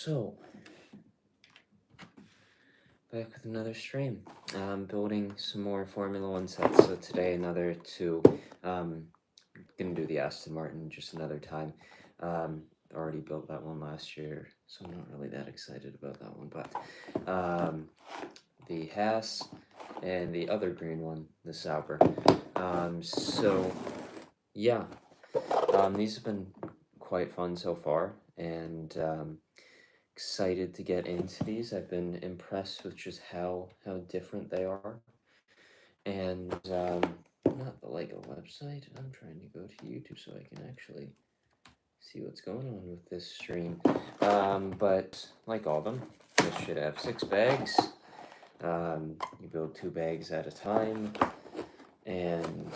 So, back with another stream. Building some more Formula One sets. So today another two. Gonna do the Aston Martin just another time. Already built that one last year, so I'm not really that excited about that one. But the Haas and the other green one, the Sauber. So yeah, these have been quite fun so far, and excited to get into these. I've been impressed with just how different they are, and not the Lego website. I'm trying to go to YouTube so I can actually see what's going on with this stream. But like all of them, this should have 6 bags. You build 2 bags at a time, and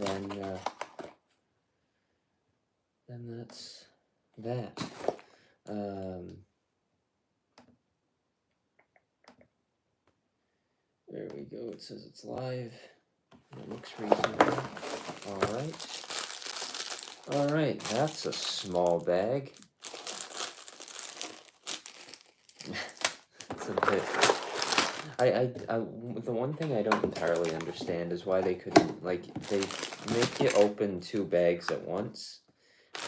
then that's that. There we go. It says it's live. It looks reasonable. All right. That's a small bag. It's a bit. The one thing I don't entirely understand is why they couldn't, like, they make you open 2 bags at once.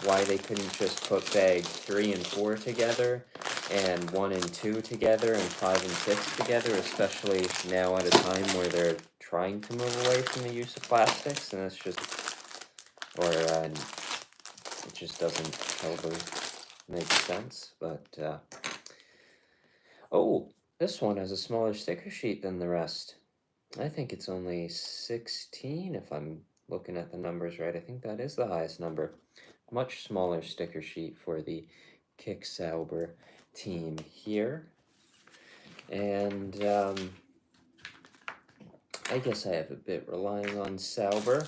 Why they couldn't just put bag 3 and 4 together, and 1 and 2 together, and 5 and 6 together, especially now at a time where they're trying to move away from the use of plastics, and it's just, or it just doesn't totally make sense. But oh, this one has a smaller sticker sheet than the rest. I think it's only 16 if I'm looking at the numbers right. I think that is the highest number. Much smaller sticker sheet for the Kick Sauber team here. And I guess I have a bit relying on Sauber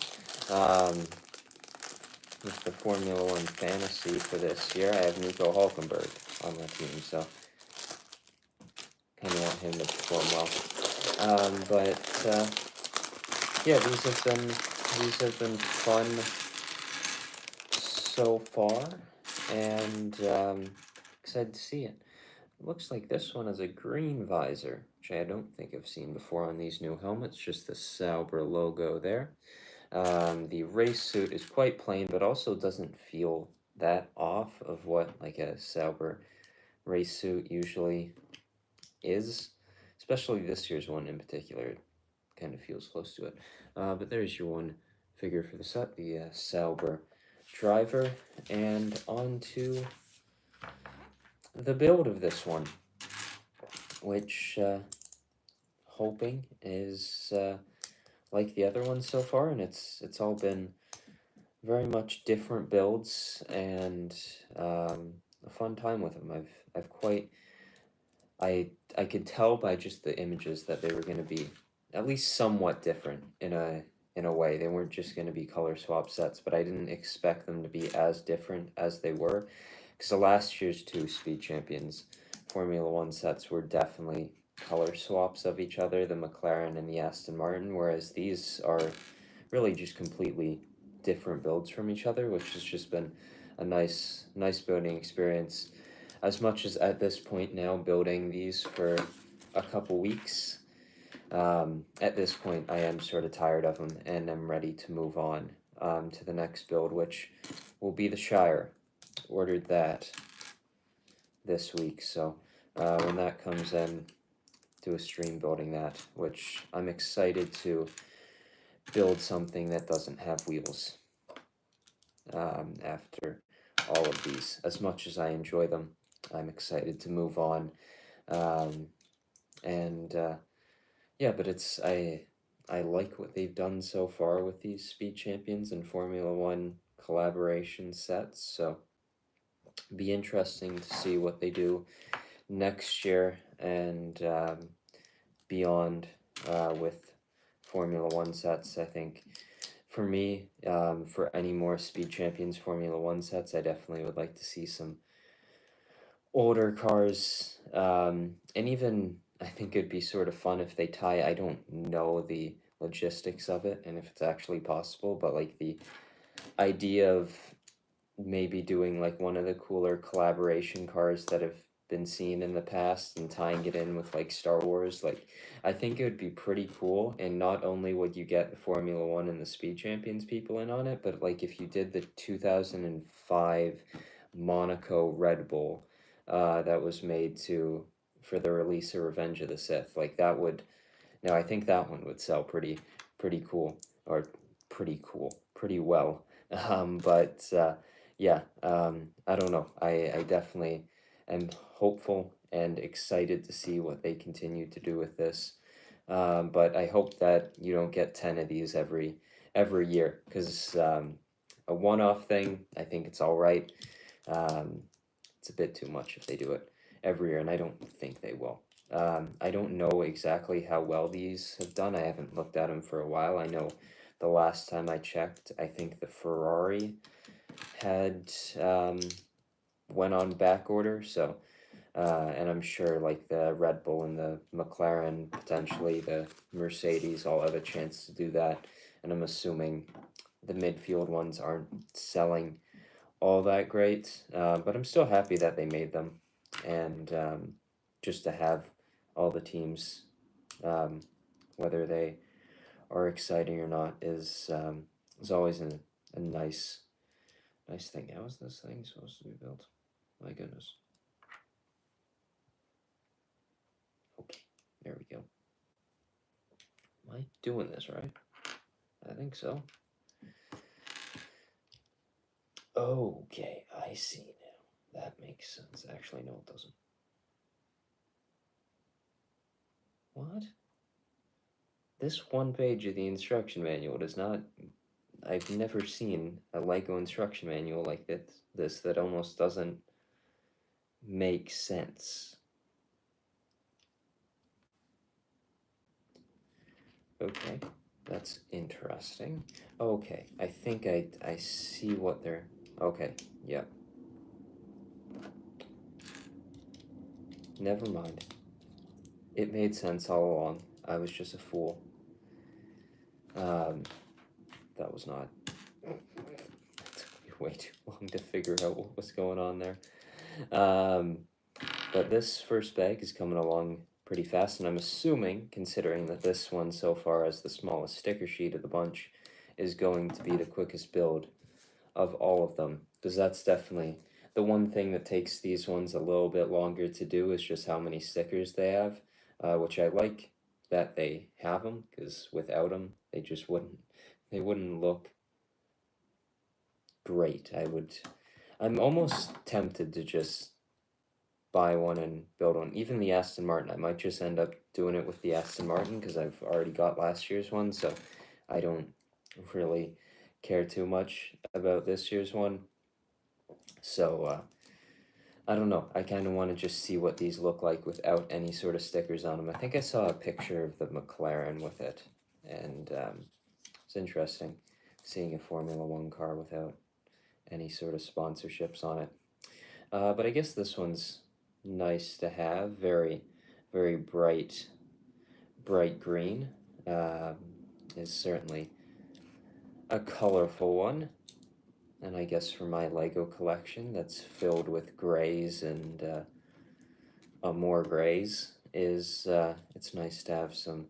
with the Formula One fantasy for this year. I have Nico Hulkenberg on my team, so kind of want him to perform well. Yeah, these have been fun so far, and excited to see it. It looks like this one has a green visor, which I don't think I've seen before on these new helmets, just the Sauber logo there. The race suit is quite plain, but also doesn't feel that off of what like a Sauber race suit usually is, especially this year's one in particular. It kind of feels close to it. But there's your one figure for the set, the Sauber driver, and on to the build of this one, which hoping is like the other ones so far, and it's all been very much different builds, and a fun time with them. I've quite I could tell by just the images that they were going to be at least somewhat different in a way. They weren't just going to be color swap sets, but I didn't expect them to be as different as they were, because the last year's 2 Speed Champions Formula One sets were definitely color swaps of each other, the McLaren and the Aston Martin, whereas these are really just completely different builds from each other, which has just been a nice building experience. As much as at this point now building these for a couple weeks, at this point I am sort of tired of them and I'm ready to move on to the next build, which will be the Shire. Ordered that this week, so when that comes in, do a stream building that, which I'm excited to build something that doesn't have wheels after all of these. As much as I enjoy them, I'm excited to move on. Yeah, but I like what they've done so far with these Speed Champions and Formula One collaboration sets, so be interesting to see what they do next year and beyond with Formula One sets. I think for me, for any more Speed Champions Formula One sets, I definitely would like to see some older cars, and even I think it'd be sort of fun if they tie. I don't know the logistics of it and if it's actually possible, but like the idea of maybe doing like one of the cooler collaboration cars that have been seen in the past and tying it in with like Star Wars. Like, I think it would be pretty cool. And not only would you get the Formula One and the Speed Champions people in on it, but like if you did the 2005 Monaco Red Bull that was made to for the release of Revenge of the Sith, like that would. Now I think that one would sell pretty cool or pretty well. But yeah, I don't know. I definitely am hopeful and excited to see what they continue to do with this. But I hope that you don't get 10 of these every year because a one-off thing, I think it's all right. Um, it's a bit too much if they do it every year, and I don't think they will. I don't know exactly how well these have done. I haven't looked at them for a while. I know the last time I checked, I think the Ferrari had went on back order. So, and I'm sure like the Red Bull and the McLaren, potentially the Mercedes, all have a chance to do that. And I'm assuming the midfield ones aren't selling all that great, but I'm still happy that they made them, and just to have all the teams, um, whether they are exciting or not, is always a nice thing. How is this thing supposed to be built? My goodness. Okay, there we go. Am I doing this right? I think so. Okay, I see now. That makes sense. Actually, no, it doesn't. What? This one page of the instruction manual does not. I've never seen a LEGO instruction manual like this that almost doesn't make sense. Okay, that's interesting. Okay, I think I see what they're. Okay, yeah. Never mind. It made sense all along. I was just a fool. That was not. It took me way too long to figure out what was going on there. But this first bag is coming along pretty fast, and I'm assuming, considering that this one so far has the smallest sticker sheet of the bunch, is going to be the quickest build of all of them, because that's definitely the one thing that takes these ones a little bit longer to do is just how many stickers they have, which I like that they have them, because without them, they wouldn't look great. I'm almost tempted to just buy one and build one. Even the Aston Martin, I might just end up doing it with the Aston Martin because I've already got last year's one, so I don't really care too much about this year's one. So I don't know. I kind of want to just see what these look like without any sort of stickers on them. I think I saw a picture of the McLaren with it, and it's interesting seeing a Formula One car without any sort of sponsorships on it. But I guess this one's nice to have. Very, very bright green. Is certainly a colorful one. And I guess for my Lego collection that's filled with grays and more grays, it's nice to have some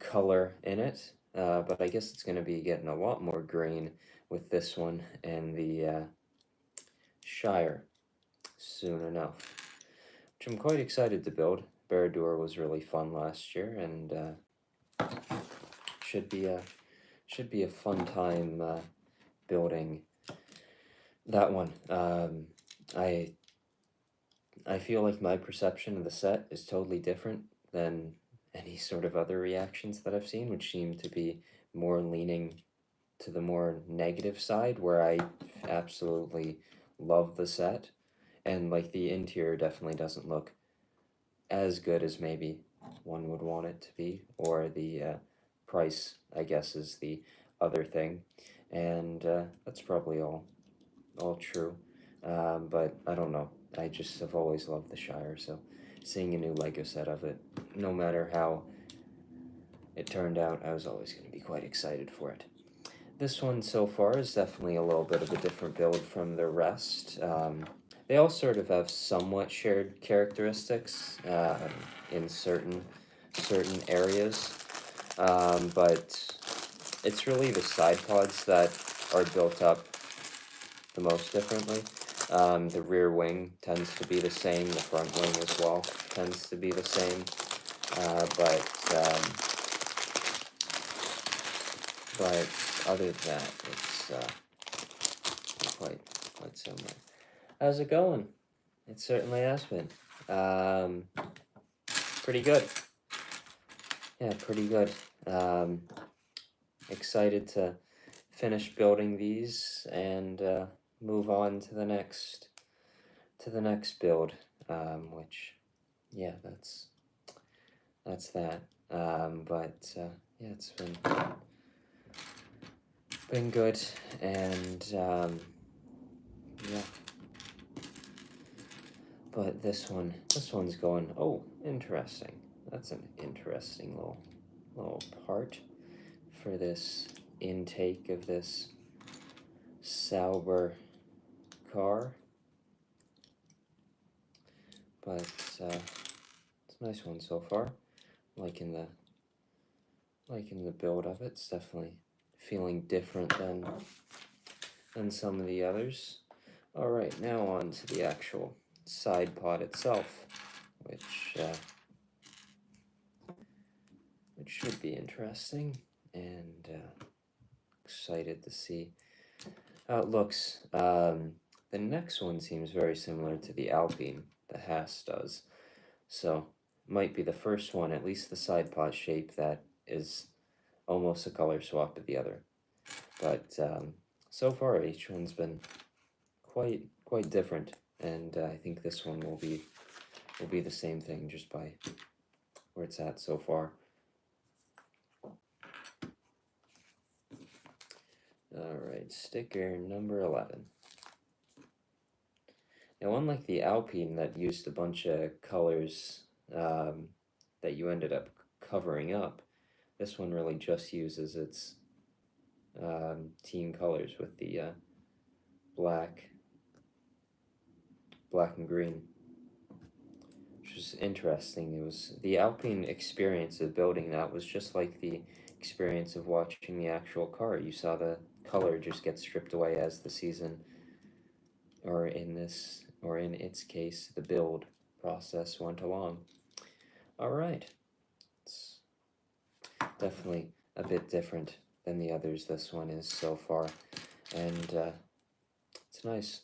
color in it. But I guess it's going to be getting a lot more green with this one and the Shire soon enough, which I'm quite excited to build. Baradur was really fun last year, and should be a fun time building that one. I feel like my perception of the set is totally different than any sort of other reactions that I've seen, which seem to be more leaning to the more negative side, where I absolutely love the set, and like the interior definitely doesn't look as good as maybe one would want it to be, or the price, I guess, is the other thing, and that's probably all true. But I don't know. I just have always loved the Shire, so seeing a new Lego set of it, no matter how it turned out, I was always going to be quite excited for it. This one so far is definitely a little bit of a different build from the rest. They all sort of have somewhat shared characteristics in certain areas, but it's really the side pods that are built up the most differently. The rear wing tends to be the same. The front wing as well tends to be the same, but other than that, it's quite similar. How's it going? It certainly has been. Pretty good. Yeah, pretty good. Excited to finish building these and move on to the next build. Which, yeah, that's that. But yeah, it's been good, and yeah. But this one's going. Oh, interesting. That's an interesting little part for this intake of this Sauber car. But it's a nice one so far. Liking the build of it. It's definitely feeling different than some of the others. All right, now on to the actual side pod itself, which should be interesting, and excited to see how it looks. The next one seems very similar to the Alpine, the Haas does, so might be the first one, at least the side pod shape, that is almost a color swap of the other. But so far, each one's been quite different, and I think this one will be the same thing just by where it's at so far. Alright, sticker number 11. Now, unlike the Alpine that used a bunch of colors that you ended up covering up, this one really just uses its team colors with the black and green, which is interesting. It was the Alpine experience of building that was just like the experience of watching the actual car. You saw the color just get stripped away as the season, or in its case, the build process went along. All right, it's definitely a bit different than the others. This one is so far, and it's nice.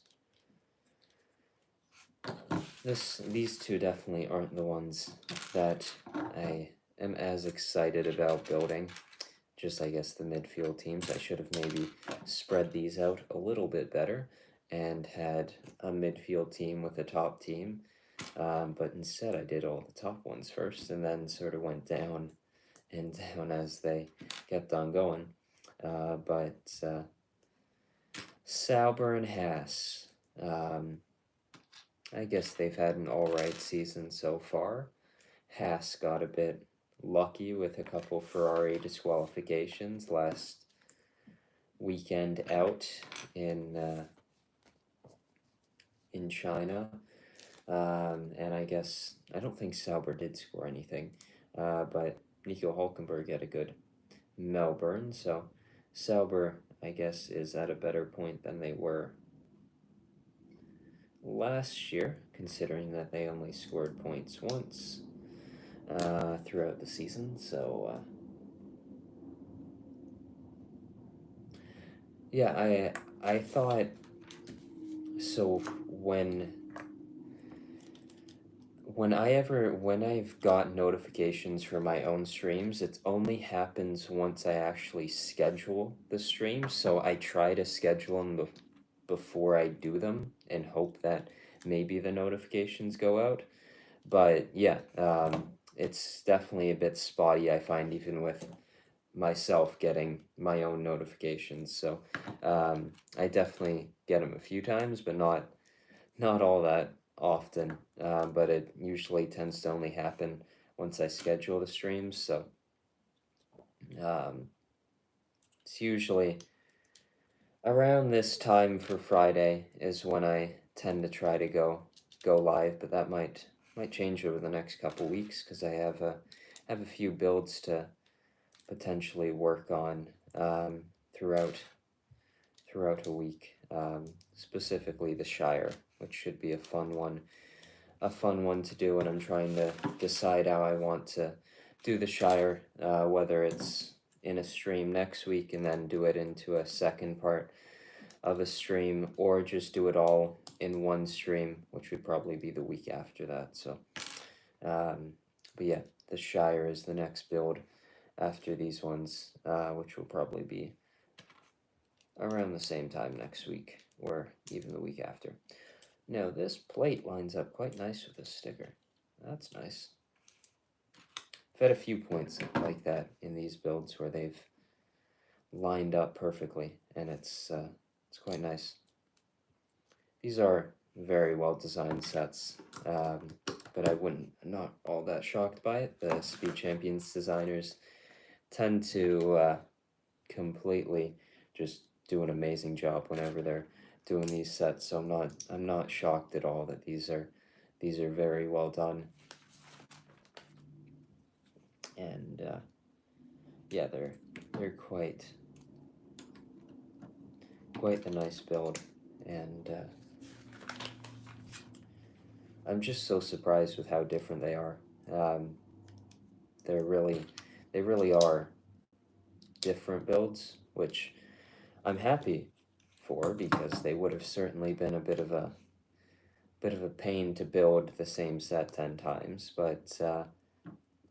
These two definitely aren't the ones that I am as excited about building. Just, I guess, the midfield teams. I should have maybe spread these out a little bit better and had a midfield team with a top team. But instead I did all the top ones first and then sort of went down and down as they kept on going. But Sauber and Haas, I guess they've had an alright season so far. Haas got a bit lucky with a couple Ferrari disqualifications last weekend out in China, and I guess I don't think Sauber did score anything, but Nico Hulkenberg had a good Melbourne, so Sauber, I guess, is at a better point than they were last year, considering that they only scored points once throughout the season. So yeah, I thought so when I've got notifications for my own streams, it only happens once I actually schedule the streams. So I try to schedule them before I do them and hope that maybe the notifications go out. But yeah, it's definitely a bit spotty, I find, even with myself getting my own notifications. So I definitely get them a few times, but not all that often. But it usually tends to only happen once I schedule the streams. So it's usually Around this time for Friday is when I tend to try to go live, but that might change over the next couple weeks because I have a few builds to potentially work on throughout a week. Specifically the Shire, which should be a fun one to do, and I'm trying to decide how I want to do the Shire, whether it's in a stream next week and then do it into a second part of a stream, or just do it all in one stream, which would probably be the week after that. So, but yeah, the Shire is the next build after these ones, which will probably be around the same time next week, or even the week after. Now, this plate lines up quite nice with this sticker. That's nice. I've had a few points like that in these builds where they've lined up perfectly, and it's quite nice. These are very well designed sets, but not all that shocked by it. The Speed Champions designers tend to completely just do an amazing job whenever they're doing these sets. So I'm not shocked at all that these are very well done. And yeah, they're quite the nice build, and I'm just so surprised with how different they are. They really are different builds, which I'm happy for, because they would have certainly been a bit of a pain to build the same set 10 times, but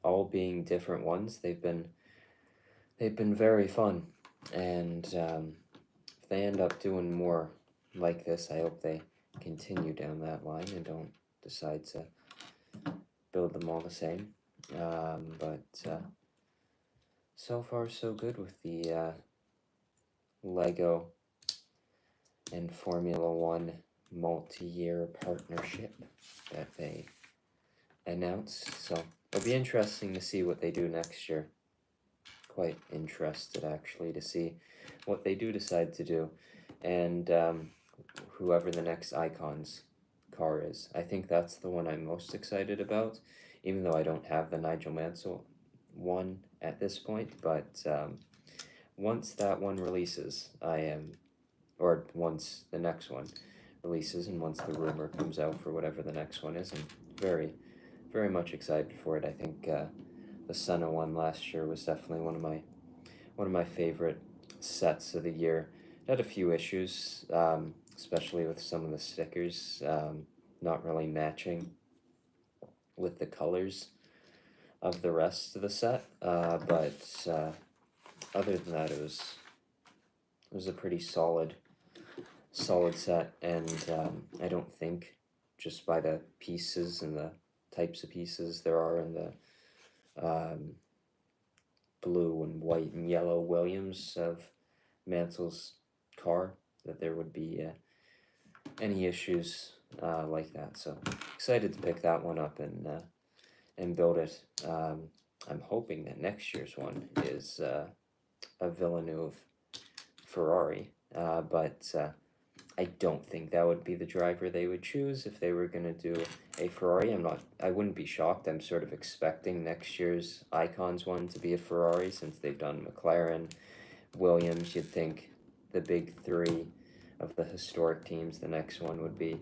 all being different ones, they've been very fun, and if they end up doing more like this, I hope they continue down that line and don't decide to build them all the same. But so far so good with the Lego and Formula One multi-year partnership that they announced. So it'll be interesting to see what they do next year. Quite interested, actually, to see what they do decide to do, and whoever the next Icons car is. I think that's the one I'm most excited about, even though I don't have the Nigel Mansell one at this point. But once that one releases, or once the next one releases, and once the rumor comes out for whatever the next one is, I'm very, very much excited for it. I think the Senna one last year was definitely one of my favorite sets of the year. It had a few issues, especially with some of the stickers not really matching with the colors of the rest of the set. But other than that, it was a pretty solid set, and I don't think, just by the pieces and the types of pieces there are in the blue and white and yellow Williams of Mansell's car, that there would be any issues like that. So excited to pick that one up and build it. I'm hoping that next year's one is a Villeneuve Ferrari, but I don't think that would be the driver they would choose if they were going to do a Ferrari. I wouldn't be shocked. I'm sort of expecting next year's Icons one to be a Ferrari, since they've done McLaren, Williams. You'd think the big three of the historic teams, the next one would be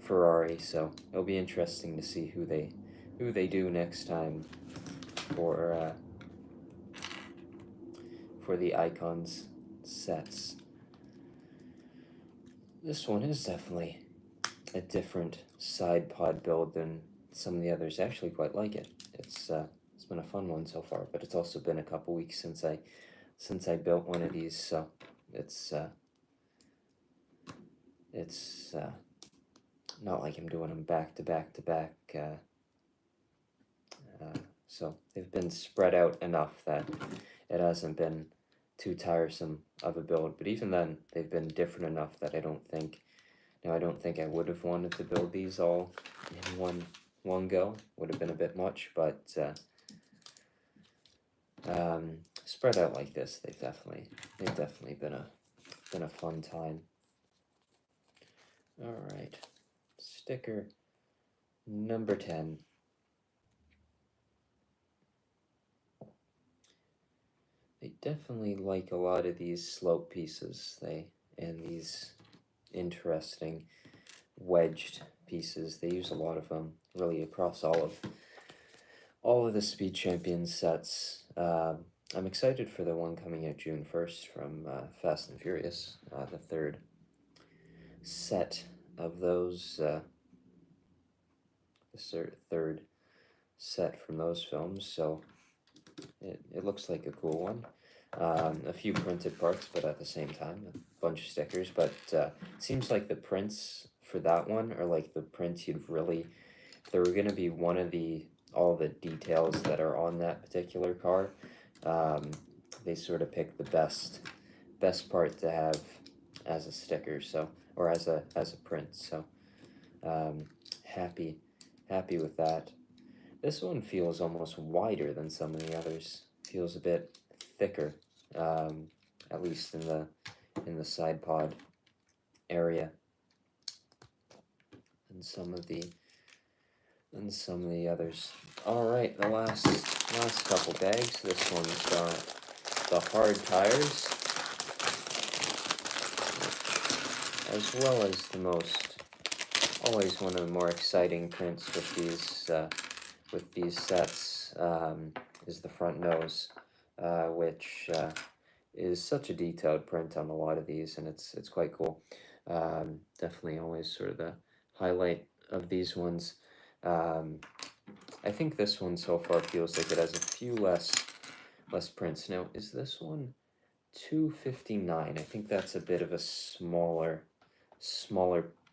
Ferrari. So it'll be interesting to see who they do next time for the Icons sets. This one is definitely a different side pod build than some of the others. I actually quite like it. It's been a fun one so far, but it's also been a couple weeks since I built one of these, so it's not like I'm doing them back to back to back. So they've been spread out enough that it hasn't been too tiresome of a build, but even then they've been different enough that I don't think I would have wanted to build these all in one go. Would have been a bit much, but spread out like this, they've definitely been been a fun time. All right, sticker number 10. They definitely like a lot of these slope pieces. And these interesting wedged pieces. They use a lot of them really across all of the Speed Champions sets. I'm excited for the one coming out June 1st from Fast and Furious, the third set of those, the third set from those films. So it looks like a cool one. A few printed parts, but at the same time, a bunch of stickers. But it seems like the prints for that one are like the prints you'd really, if there were going to be one of all the details that are on that particular car, they sort of pick the best part to have as a sticker, so, or as a print. So happy with that. This one feels almost wider than some of the others. Feels a bit thicker, at least in the side pod area, than some of the others. All right, the last couple bags. This one's got the hard tires, as well as the always one of the more exciting prints with these sets, is the front nose, which is such a detailed print on a lot of these, and it's quite cool. Definitely always sort of the highlight of these ones. I think this one so far feels like it has a few less prints. Now, is this one 259? I think that's a bit of a smaller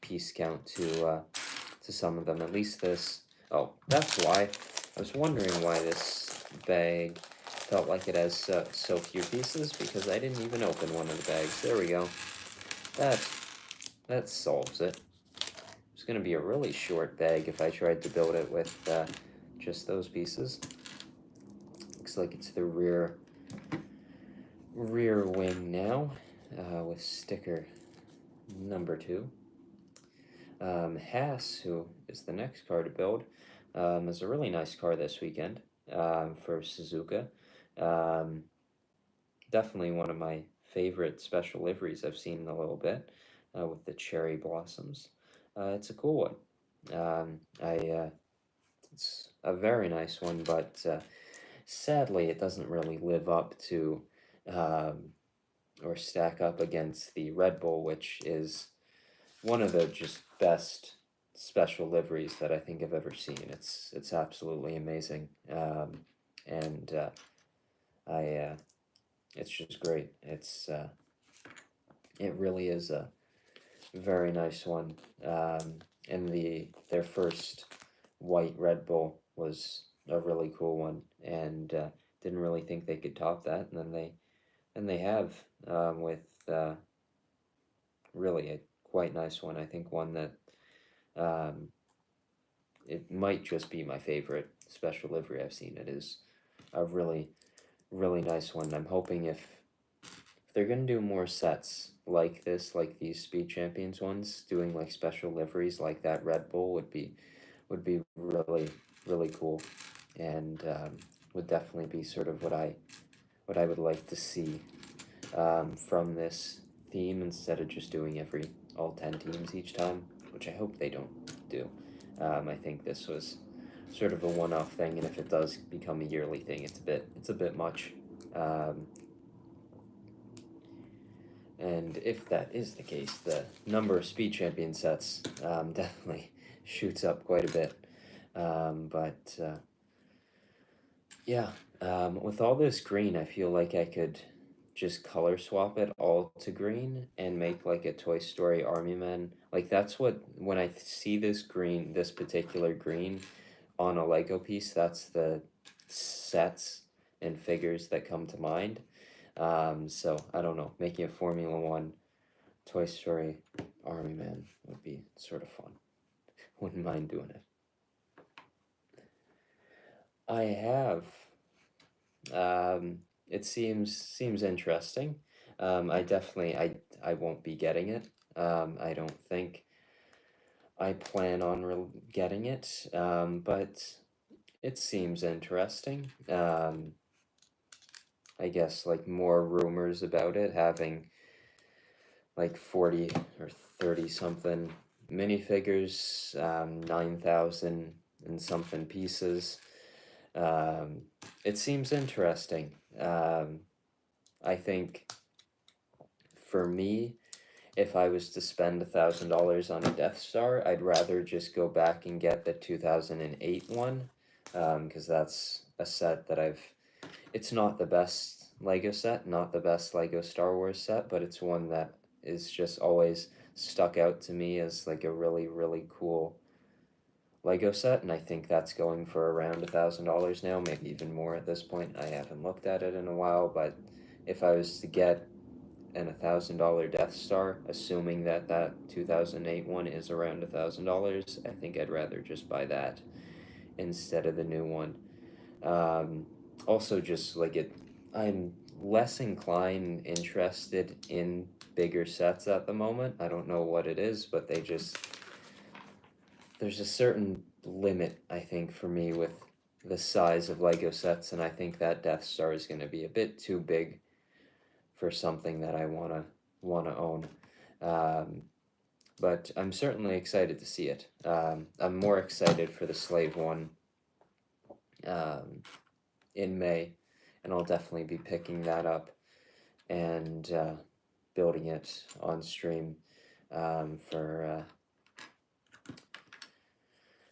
piece count to some of them. At least this. Oh, that's why. I was wondering why this bag felt like it has so few pieces, because I didn't even open one of the bags. There we go. That solves it. It's going to be a really short bag if I tried to build it with just those pieces. Looks like it's the rear wing now, with sticker number 2. Haas, who is the next car to build, is a really nice car this weekend for Suzuka. Definitely one of my favorite special liveries I've seen in a little bit, with the cherry blossoms. It's a cool one. It's a very nice one, but sadly it doesn't really live up to or stack up against the Red Bull, which is one of the just best special liveries that I think I've ever seen. It's absolutely amazing, and it's just great. It really is a very nice one. And their first white Red Bull was a really cool one, and didn't really think they could top that, and then they have, with really a quite nice one. I think one that it might just be my favorite special livery I've seen. It is a really nice one. I'm hoping if they're gonna do more sets like this, like these Speed Champions ones, doing like special liveries like that Red Bull would be really cool, and would definitely be sort of what I would like to see from this theme, instead of just doing all 10 teams each time, which I hope they don't do. I think this was sort of a one-off thing, and if it does become a yearly thing, it's a bit much. And if that is the case, the number of Speed Champion sets definitely shoots up quite a bit. Yeah, with all this green, I feel like I could just color swap it all to green and make like a Toy Story Army Man. Like that's when I see this green, this particular green on a Lego piece, that's the sets and figures that come to mind. So I don't know, making a Formula One Toy Story Army Man would be sort of fun. Wouldn't mind doing it. I have. It seems interesting. I won't be getting it. I don't think I plan on getting it, but it seems interesting. I guess like more rumors about it having like 40 or 30 something minifigures, 9,000 and something pieces. Um, it seems interesting. I think for me, if I was to spend $1,000 on a Death Star, I'd rather just go back and get the 2008 one, because that's a set that it's not the best Lego set, not the best Lego Star Wars set, but it's one that is just always stuck out to me as like a really, really cool Lego set, and I think that's going for around $1,000 now, maybe even more at this point. I haven't looked at it in a while, but if I was to get an $1,000 Death Star, assuming that that 2008 one is around $1,000, I think I'd rather just buy that instead of the new one. Um, Also, just like I'm less interested in bigger sets at the moment. I don't know what it is, but there's a certain limit, I think, for me with the size of Lego sets, and I think that Death Star is going to be a bit too big for something that I wanna own. Um, but I'm certainly excited to see it. I'm more excited for the Slave one um, in May, and I'll definitely be picking that up and building it on stream um, for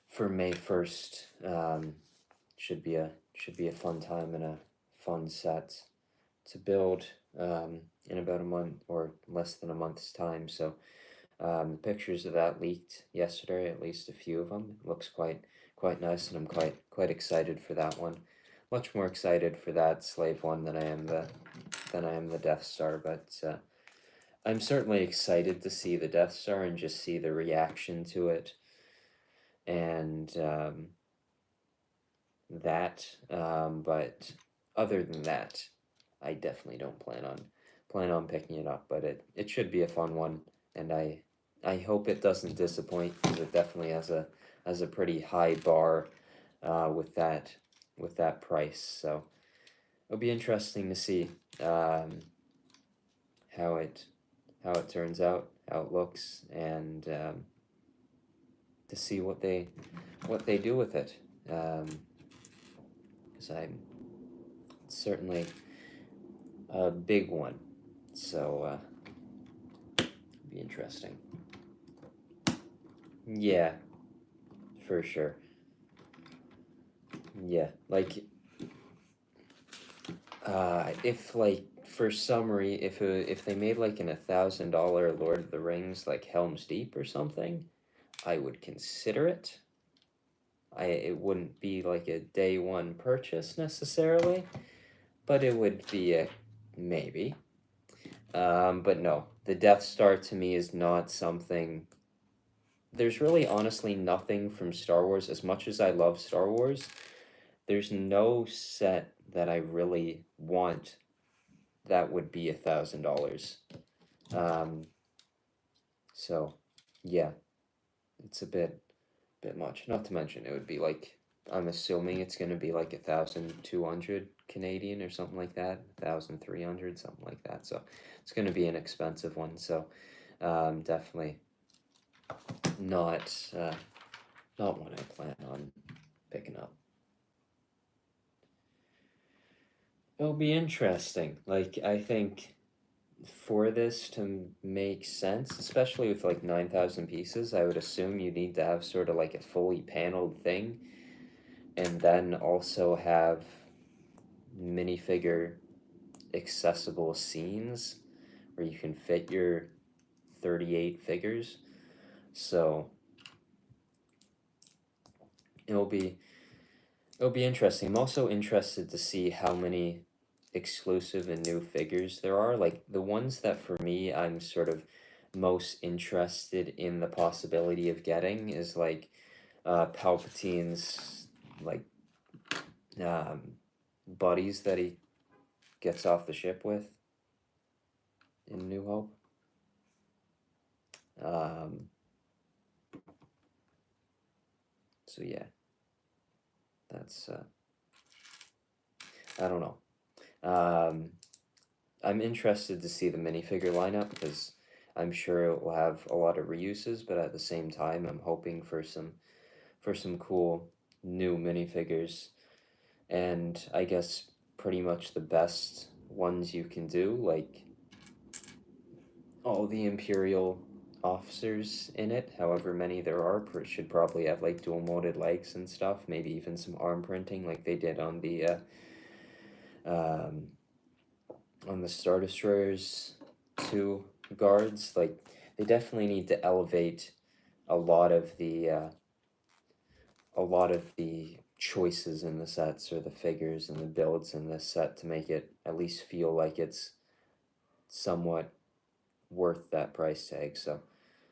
for May 1st. Should be a fun time and a fun set to build in about a month or less than a month's time. So the pictures of that leaked yesterday, at least a few of them. It looks quite nice, and I'm quite excited for that one. Much more excited for that Slave one than I am the Death Star, but I'm certainly excited to see the Death Star and just see the reaction to it, and that. But other than that, I definitely don't plan on picking it up. But it should be a fun one, and I hope it doesn't disappoint, because it definitely has a pretty high bar with that price. So it'll be interesting to see how it turns out, how it looks, and to see what they do with it. Because I'm certainly a big one, so be interesting. Yeah, for sure. Yeah, like if like for summary, if they made like an $1,000 Lord of the Rings like Helm's Deep or something, I would consider it. It wouldn't be like a day one purchase necessarily, but it would be a maybe. But no, the Death Star to me is not something. There's really honestly nothing from Star Wars. As much as I love Star Wars, there's no set that I really want that would be $1,000. Um, so yeah, it's a bit much. Not to mention it would be like, I'm assuming it's gonna be like 1,200 Canadian or something like that, 1,300, something like that. So it's gonna be an expensive one. So definitely not not one I plan on picking up. It'll be interesting. Like, I think for this to make sense, especially with like 9,000 pieces, I would assume you need to have sort of like a fully paneled thing, and then also have minifigure accessible scenes where you can fit your 38 figures. So it'll be interesting. I'm also interested to see how many exclusive and new figures there are. Like the ones that for me I'm sort of most interested in the possibility of getting is like Palpatine's like um, buddies that he gets off the ship with. in New Hope. So yeah, that's I don't know. I'm interested to see the minifigure lineup because I'm sure it will have a lot of reuses, but at the same time, I'm hoping for some cool new minifigures, and I guess pretty much the best ones you can do, like all the Imperial officers in it, however many there are, should probably have like dual molded legs and stuff, maybe even some arm printing like they did um, on the Star Destroyers 2 guards. Like they definitely need to elevate a lot of the choices in the sets or the figures and the builds in this set to make it at least feel like it's somewhat worth that price tag. So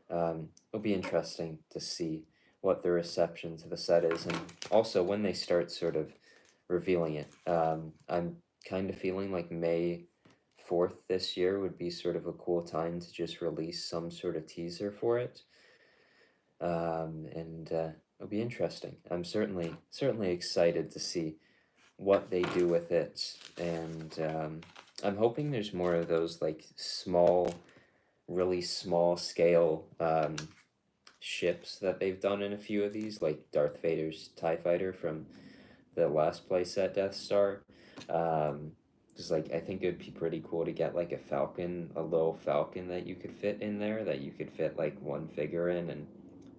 it'll be interesting to see what the reception to the set is, and also when they start sort of revealing it. I'm kind of feeling like May 4th this year would be sort of a cool time to just release some sort of teaser for it. And it'll be interesting. I'm certainly excited to see what they do with it, and I'm hoping there's more of those like really small scale ships that they've done in a few of these, like Darth Vader's TIE Fighter from the last playset Death Star. Because like I think it would be pretty cool to get like a little Falcon that you could fit in there, that you could fit like one figure in and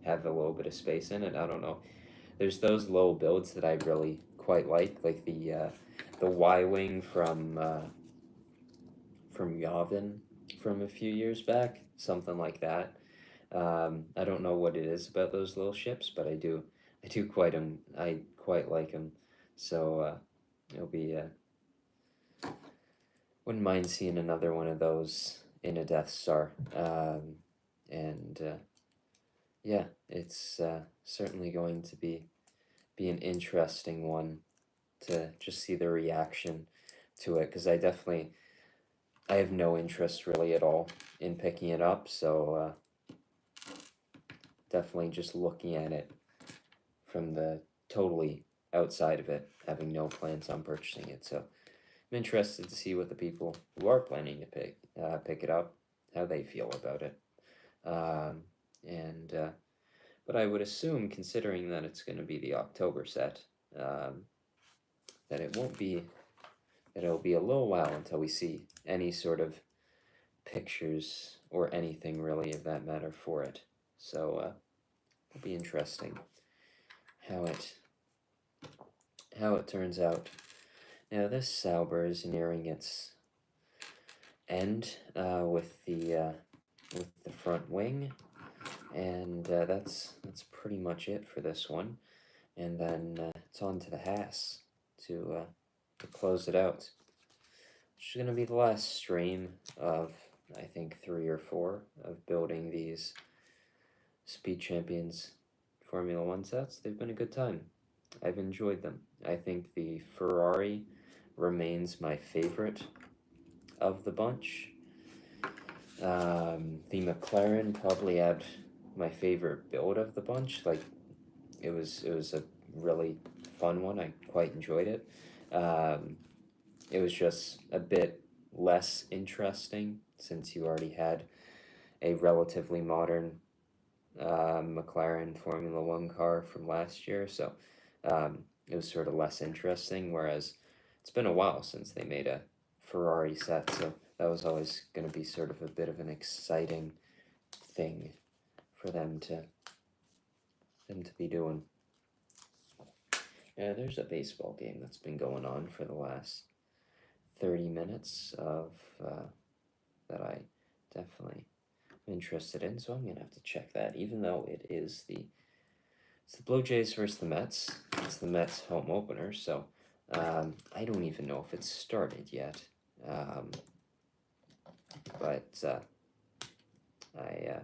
have a little bit of space in it. I don't know. There's those low builds that I really quite like the Y wing from Yavin from a few years back, something like that. I don't know what it is about those little ships, but I quite like them. So it'll be wouldn't mind seeing another one of those in a Death Star. And yeah, it's certainly going to be an interesting one to just see the reaction to it, because I have no interest really at all in picking it up, so definitely just looking at it from the totally outside of it, having no plans on purchasing it. So I'm interested to see what the people who are planning to pick it up, how they feel about it. And but I would assume, considering that it's going to be the October set, that it'll be a little while until we see any sort of pictures or anything really of that matter for it. So it'll be interesting how it turns out. Now this Sauber is nearing its end with the front wing, and that's pretty much it for this one. And then it's on to the Haas to close it out. Which is going to be the last stream of, I think, 3 or 4 of building these Speed Champions Formula 1 sets. They've been a good time. I've enjoyed them. I think the Ferrari remains my favorite of the bunch. The McLaren probably had my favorite build of the bunch. Like, it was a really fun one. I quite enjoyed it. It was just a bit less interesting since you already had a relatively modern McLaren Formula One car from last year, so it was sort of less interesting. Whereas it's been a while since they made a Ferrari set, so that was always going to be sort of a bit of an exciting thing for them to be doing. Yeah, there's a baseball game that's been going on for the last 30 minutes of that I definitely am interested in, so I'm gonna have to check that. Even though it's the Blue Jays versus the Mets. It's the Mets home opener, so I don't even know if it's started yet. But I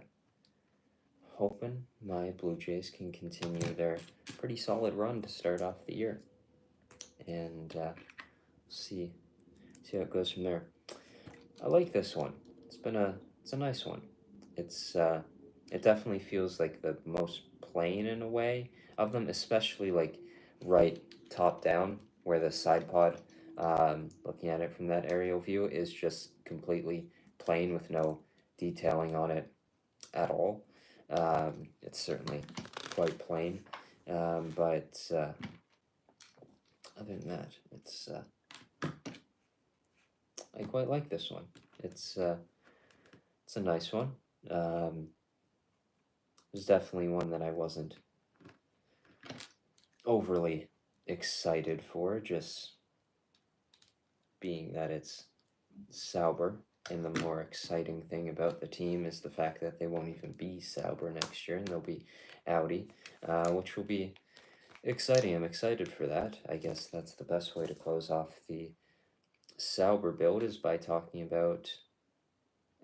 hoping my Blue Jays can continue their pretty solid run to start off the year, and see how it goes from there. I like this one. It's it's a nice one. It's it definitely feels like the most plain in a way of them, especially like right top down where the side pod, looking at it from that aerial view, is just completely plain with no detailing on it at all. It's certainly quite plain, but other than that, I quite like this one. It's a nice one. Um, it's definitely one that I wasn't overly excited for, just being that it's Sauber. And the more exciting thing about the team is the fact that they won't even be Sauber next year, and they'll be Audi, which will be exciting. I'm excited for that. I guess that's the best way to close off the Sauber build, is by talking about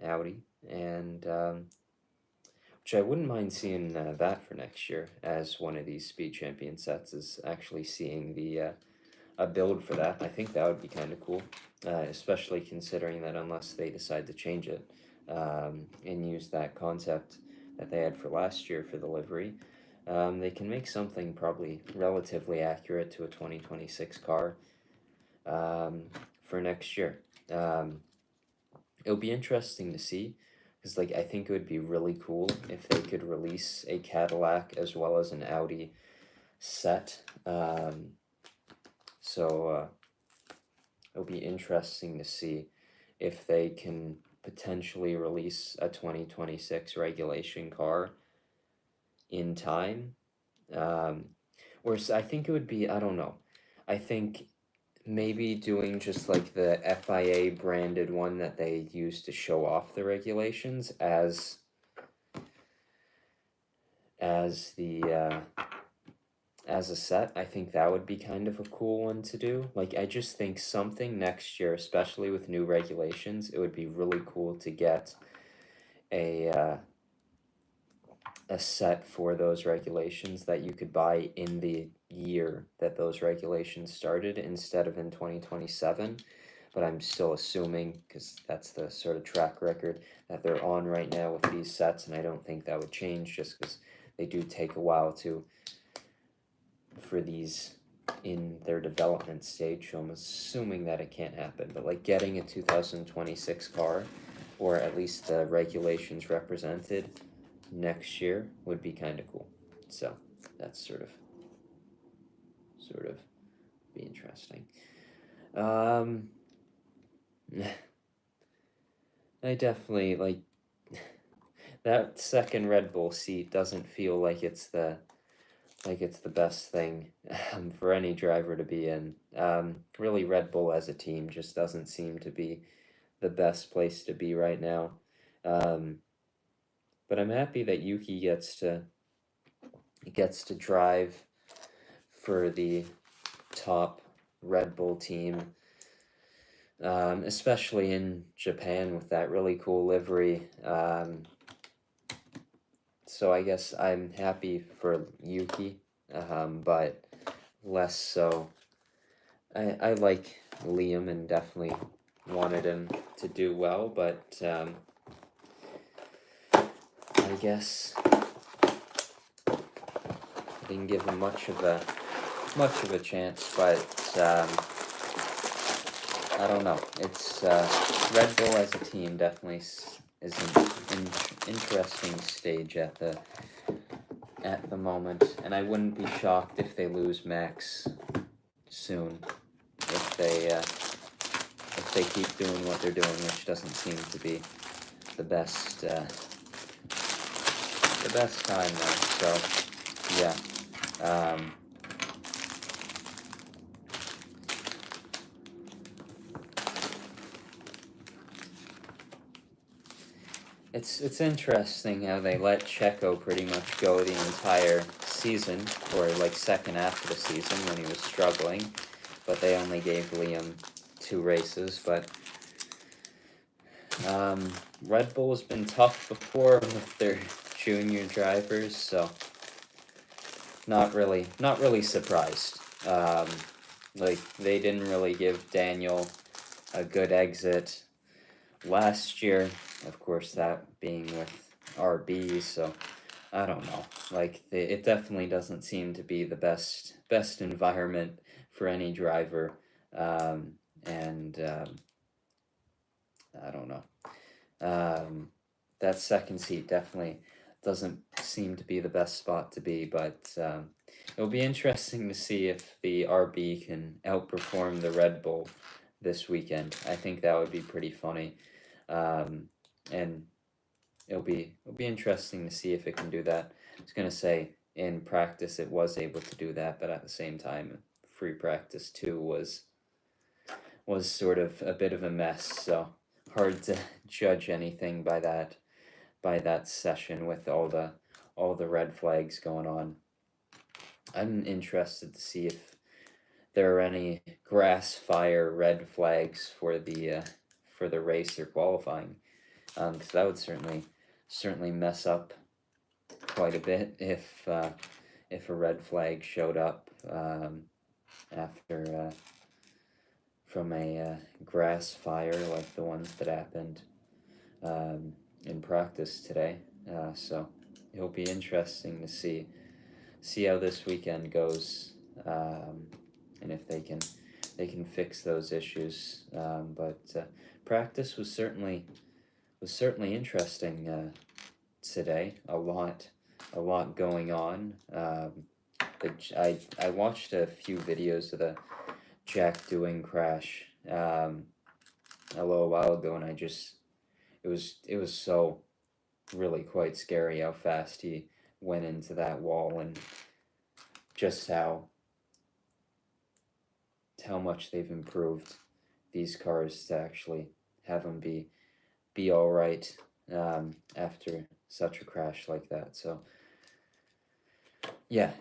Audi, and which I wouldn't mind seeing that for next year as one of these Speed Champion sets, is actually seeing the a build for that. I think that would be kind of cool, especially considering that unless they decide to change it and use that concept that they had for last year for the livery, they can make something probably relatively accurate to a 2026 car for next year. It'll be interesting to see, because like I think it would be really cool if they could release a Cadillac as well as an Audi set. So it'll be interesting to see if they can potentially release a 2026 regulation car in time. Or I think it would be, I don't know. I think maybe doing just like the FIA branded one that they use to show off the regulations as the as a set. I think that would be kind of a cool one to do. Like, I just think something next year, especially with new regulations, it would be really cool to get a set for those regulations that you could buy in the year that those regulations started instead of in 2027. But I'm still assuming, because that's the sort of track record that they're on right now with these sets, and I don't think that would change, just because they do take a while for these in their development stage. So I'm assuming that it can't happen. But like getting a 2026 car, or at least the regulations represented next year, would be kind of cool. So that's sort of be interesting. I definitely like that second Red Bull seat. Doesn't feel like it's the best thing for any driver to be in. Really, Red Bull as a team just doesn't seem to be the best place to be right now. But I'm happy that Yuki gets to drive for the top Red Bull team, especially in Japan with that really cool livery. So I guess I'm happy for Yuki, but less so. I like Liam and definitely wanted him to do well, but I guess I didn't give him much of a chance. But I don't know. It's Red Bull as a team definitely is an interesting stage at the moment, and I wouldn't be shocked if they lose Max soon, if they keep doing what they're doing, which doesn't seem to be the best time though. So yeah. It's interesting how they let Checo pretty much go the entire season, or like second half of the season when he was struggling, but they only gave Liam 2 races. But Red Bull has been tough before with their junior drivers, so not really surprised. Like, they didn't really give Daniel a good exit last year. Of course, that being with RB, so I don't know. Like it definitely doesn't seem to be the best environment for any driver, and I don't know. That second seat definitely doesn't seem to be the best spot to be, but it'll be interesting to see if the RB can outperform the Red Bull this weekend. I think that would be pretty funny, and it'll be interesting to see if it can do that. I was gonna say in practice it was able to do that, but at the same time, free practice 2 was sort of a bit of a mess. So hard to judge anything by that session with all the red flags going on. I'm interested to see if there are any grass fire red flags for the race or qualifying, because that would certainly mess up quite a bit if a red flag showed up after from a grass fire like the ones that happened in practice today. So it'll be interesting to see how this weekend goes, and if they can fix those issues. But practice was certainly interesting today. A lot going on. I watched a few videos of the Jack Doohan crash a little while ago, and it was so really quite scary how fast he went into that wall, and just how much they've improved these cars to actually have them be all right after such a crash like that. So yeah,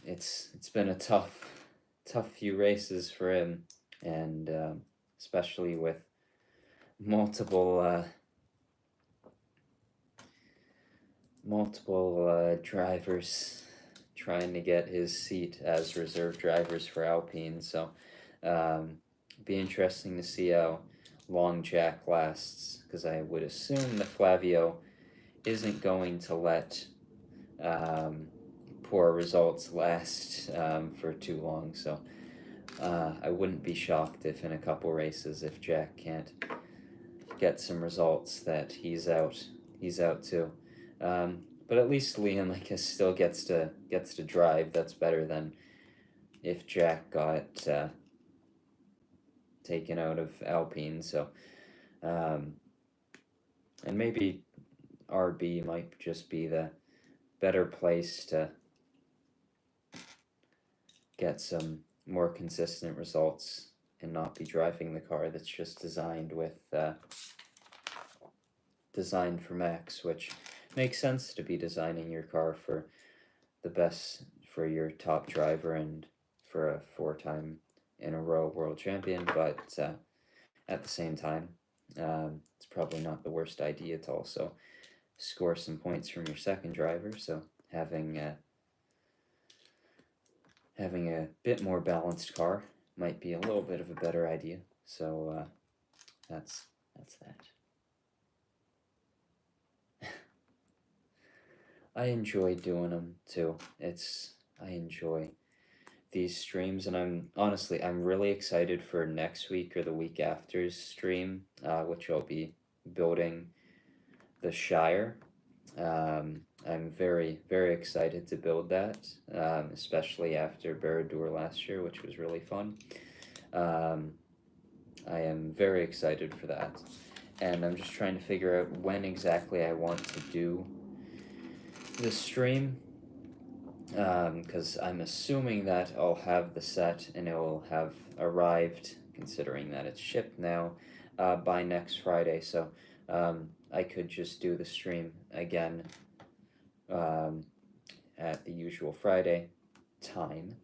it's been a tough few races for him, and especially with multiple drivers trying to get his seat as reserve drivers for Alpine. So be interesting to see how long Jack lasts, because I would assume that Flavio isn't going to let poor results last for too long. So I wouldn't be shocked if in a couple races, if Jack can't get some results, that he's out too. But at least Liam, I guess, still gets to drive. That's better than if Jack got taken out of Alpine. So and maybe RB might just be the better place to get some more consistent results and not be driving the car that's just designed for Max, which makes sense to be designing your car for the best, for your top driver and for a 4-time in a row world champion. But at the same time, it's probably not the worst idea to also score some points from your second driver. So having a bit more balanced car might be a little bit of a better idea. So that's that. I enjoy doing them too. I enjoy these streams, and I'm really excited for next week or the week after's stream, which I'll be building the Shire. I'm very, very excited to build that, especially after Baradur last year, which was really fun. I am very excited for that, and I'm just trying to figure out when exactly I want to do the stream, because I'm assuming that I'll have the set and it will have arrived, considering that it's shipped now, by next Friday. So I could just do the stream again at the usual Friday time,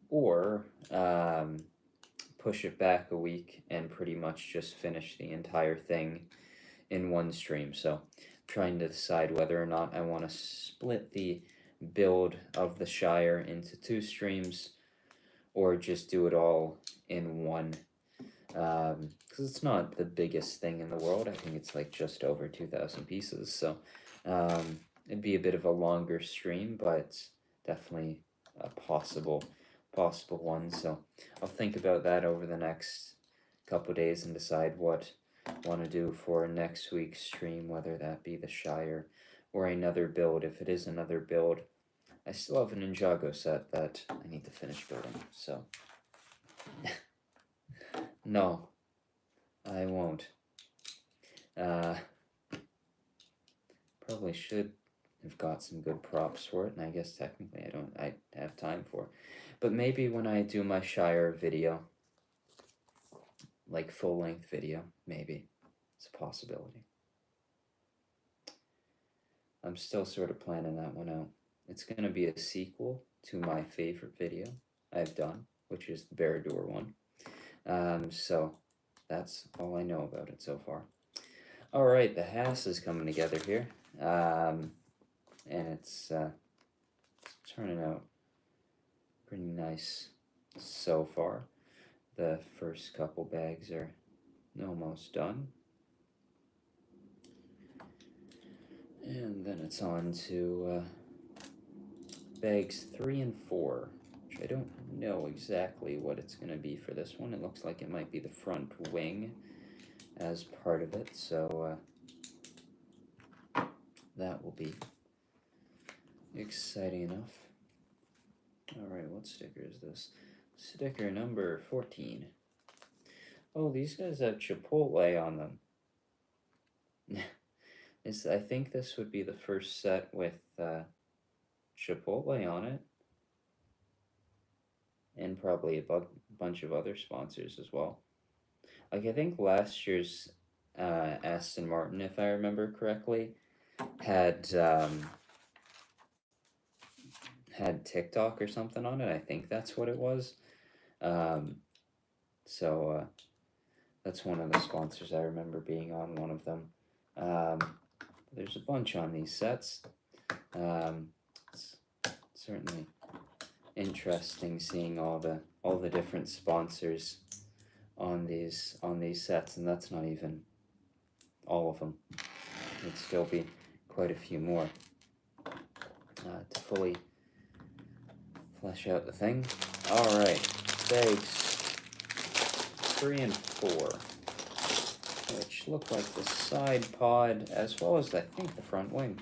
or push it back a week and pretty much just finish the entire thing in one stream. So trying to decide whether or not I want to split the build of the Shire into 2 streams, or just do it all in one. because it's not the biggest thing in the world. I think it's like just over 2,000 pieces, so it'd be a bit of a longer stream, but definitely a possible one. So I'll think about that over the next couple days and decide what I want to do for next week's stream, whether that be the Shire or another build. If it is another build, I still have a Ninjago set that I need to finish building, so no, I won't. Probably should have got some good props for it, and I guess technically I have time for it. But maybe when I do my Shire video, like full-length video, maybe it's a possibility. I'm still sort of planning that one out. It's going to be a sequel to my favorite video I've done, which is the Barad-dûr one. So that's all I know about it so far. All right, the Haas is coming together here, and it's turning out pretty nice so far. The first couple bags are almost done. And then it's on to bags 3 and 4, which I don't know exactly what it's going to be for this one. It looks like it might be the front wing as part of it, so that will be exciting enough. Alright, what sticker is this? Sticker number 14. Oh, these guys have Chipotle on them. I think this would be the first set with Chipotle on it. And probably a bunch of other sponsors as well. Like, I think last year's Aston Martin, if I remember correctly, had TikTok or something on it. I think that's what it was. So that's one of the sponsors I remember being on one of them. There's a bunch on these sets. It's certainly interesting seeing all the different sponsors on these sets, and that's not even all of them. There'd still be quite a few more to fully flesh out the thing. All right, bags 3 and 4, which look like the side pod as well as I think the front wing.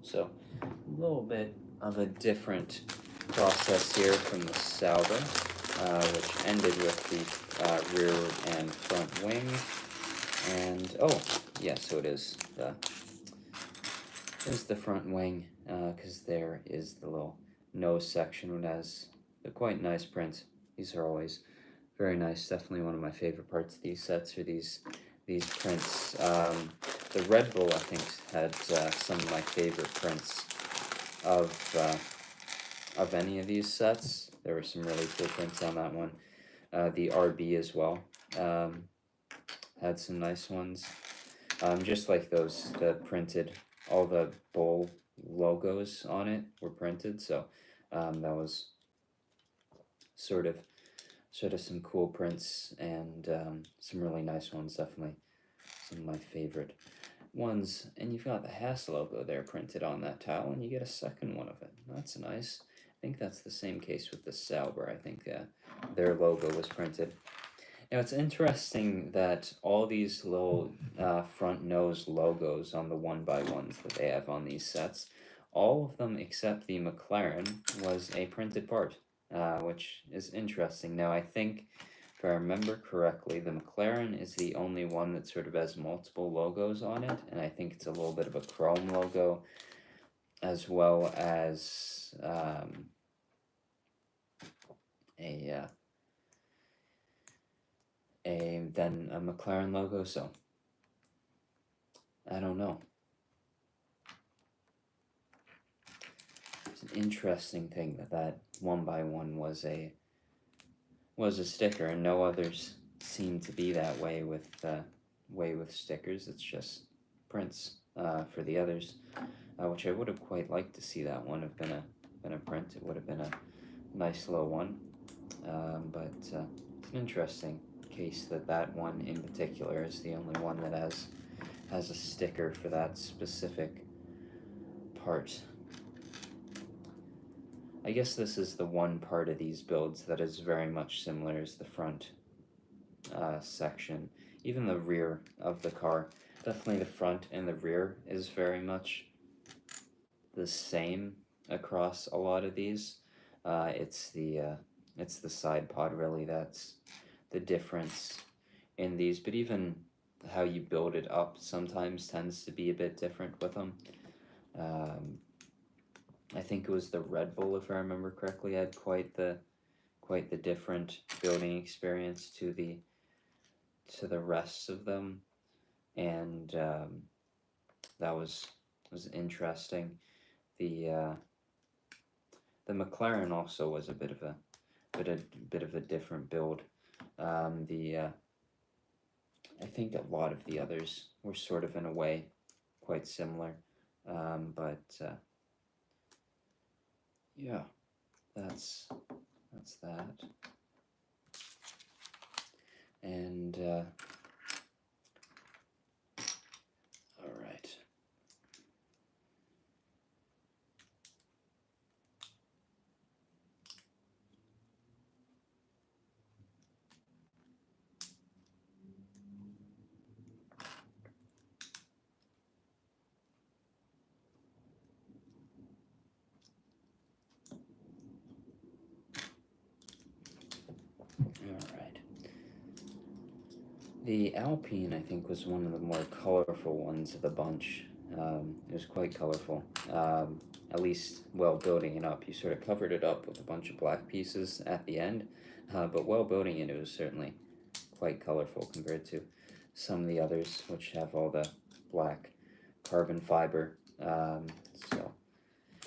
So a little bit of a different process here from the Sauber, which ended with the rear and front wing. And oh yeah, so it is the front wing, because there is the little nose section. It has a quite nice print. These are always very nice. Definitely one of my favorite parts of these sets are these prints. The Red Bull, I think, had some of my favorite prints of any of these sets. There were some really cool prints on that one. The RB as well had some nice ones. Just like those, all the Bull logos on it were printed, so that was sort of some cool prints, and some really nice ones. Definitely some of my favorite ones. And you've got the Haas logo there printed on that tile, and you get a second one of it. That's nice. I think that's the same case with the Sauber. I think their logo was printed. Now, it's interesting that all these little front nose logos on the 1x1s that they have on these sets, all of them except the McLaren was a printed part, which is interesting. Now, I think, if I remember correctly, the McLaren is the only one that sort of has multiple logos on it, and I think it's a little bit of a chrome logo, as well as then a McLaren logo. So I don't know. It's an interesting thing that 1x1 was a sticker, and no others seem to be that way with stickers. It's just prints for the others, which I would have quite liked to see that one have been a print. It would have been a nice little one, but it's an interesting case that that one in particular is the only one that has a sticker for that specific part. I guess this is the one part of these builds that is very much similar as the front section. Even the rear of the car, definitely the front and the rear is very much the same across a lot of these. It's the side pod really that's the difference in these, but even how you build it up sometimes tends to be a bit different with them. I think it was the Red Bull, if I remember correctly, had quite the different building experience to the rest of them, and that was interesting. The McLaren also was a bit of a different build. I think a lot of the others were sort of in a way quite similar, but yeah, that's that. And all right. Alright. The Alpine, I think, was one of the more colorful ones of the bunch. It was quite colorful. At least while building it up. You sort of covered it up with a bunch of black pieces at the end, but while building it, it was certainly quite colorful compared to some of the others, which have all the black carbon fiber. So,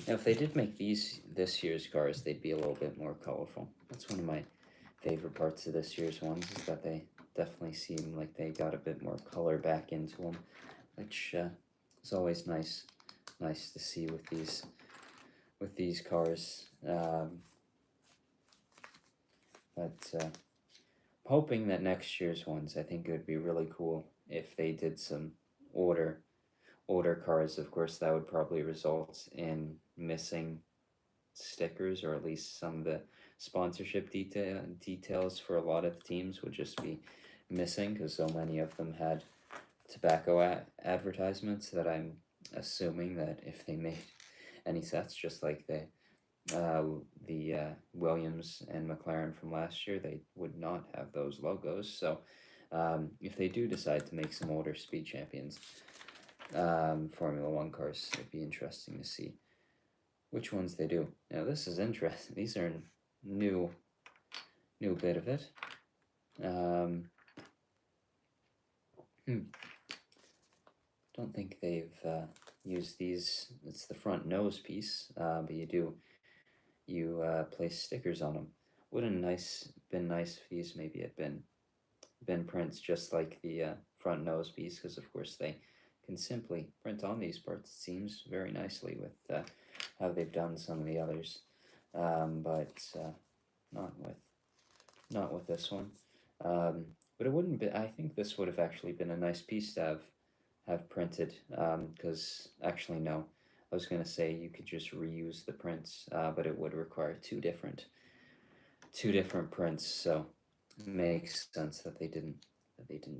now if they did make this year's cars, they'd be a little bit more colorful. That's one of my favorite parts of this year's ones, is that they definitely seem like they got a bit more color back into them, which is always nice to see with these cars. But hoping that next year's ones, I think it would be really cool if they did some older cars. Of course, that would probably result in missing stickers, or at least some of the sponsorship details for a lot of the teams would just be missing, because so many of them had tobacco advertisements that I'm assuming that if they made any sets just like the Williams and McLaren from last year, they would not have those logos. So if they do decide to make some older Speed Champions Formula One cars, it'd be interesting to see which ones they do. Now this is interesting. These are new bit of it. Don't think they've used these. It's the front nose piece, but you place stickers on them. Would have been nice if these maybe had been prints just like the front nose piece, because of course they can simply print on these parts, it seems, very nicely with how they've done some of the others, but not with this one. But it wouldn't be. I think this would have actually been a nice piece to have printed, because actually no, I was gonna say you could just reuse the prints, but it would require two different prints. So it makes sense that they didn't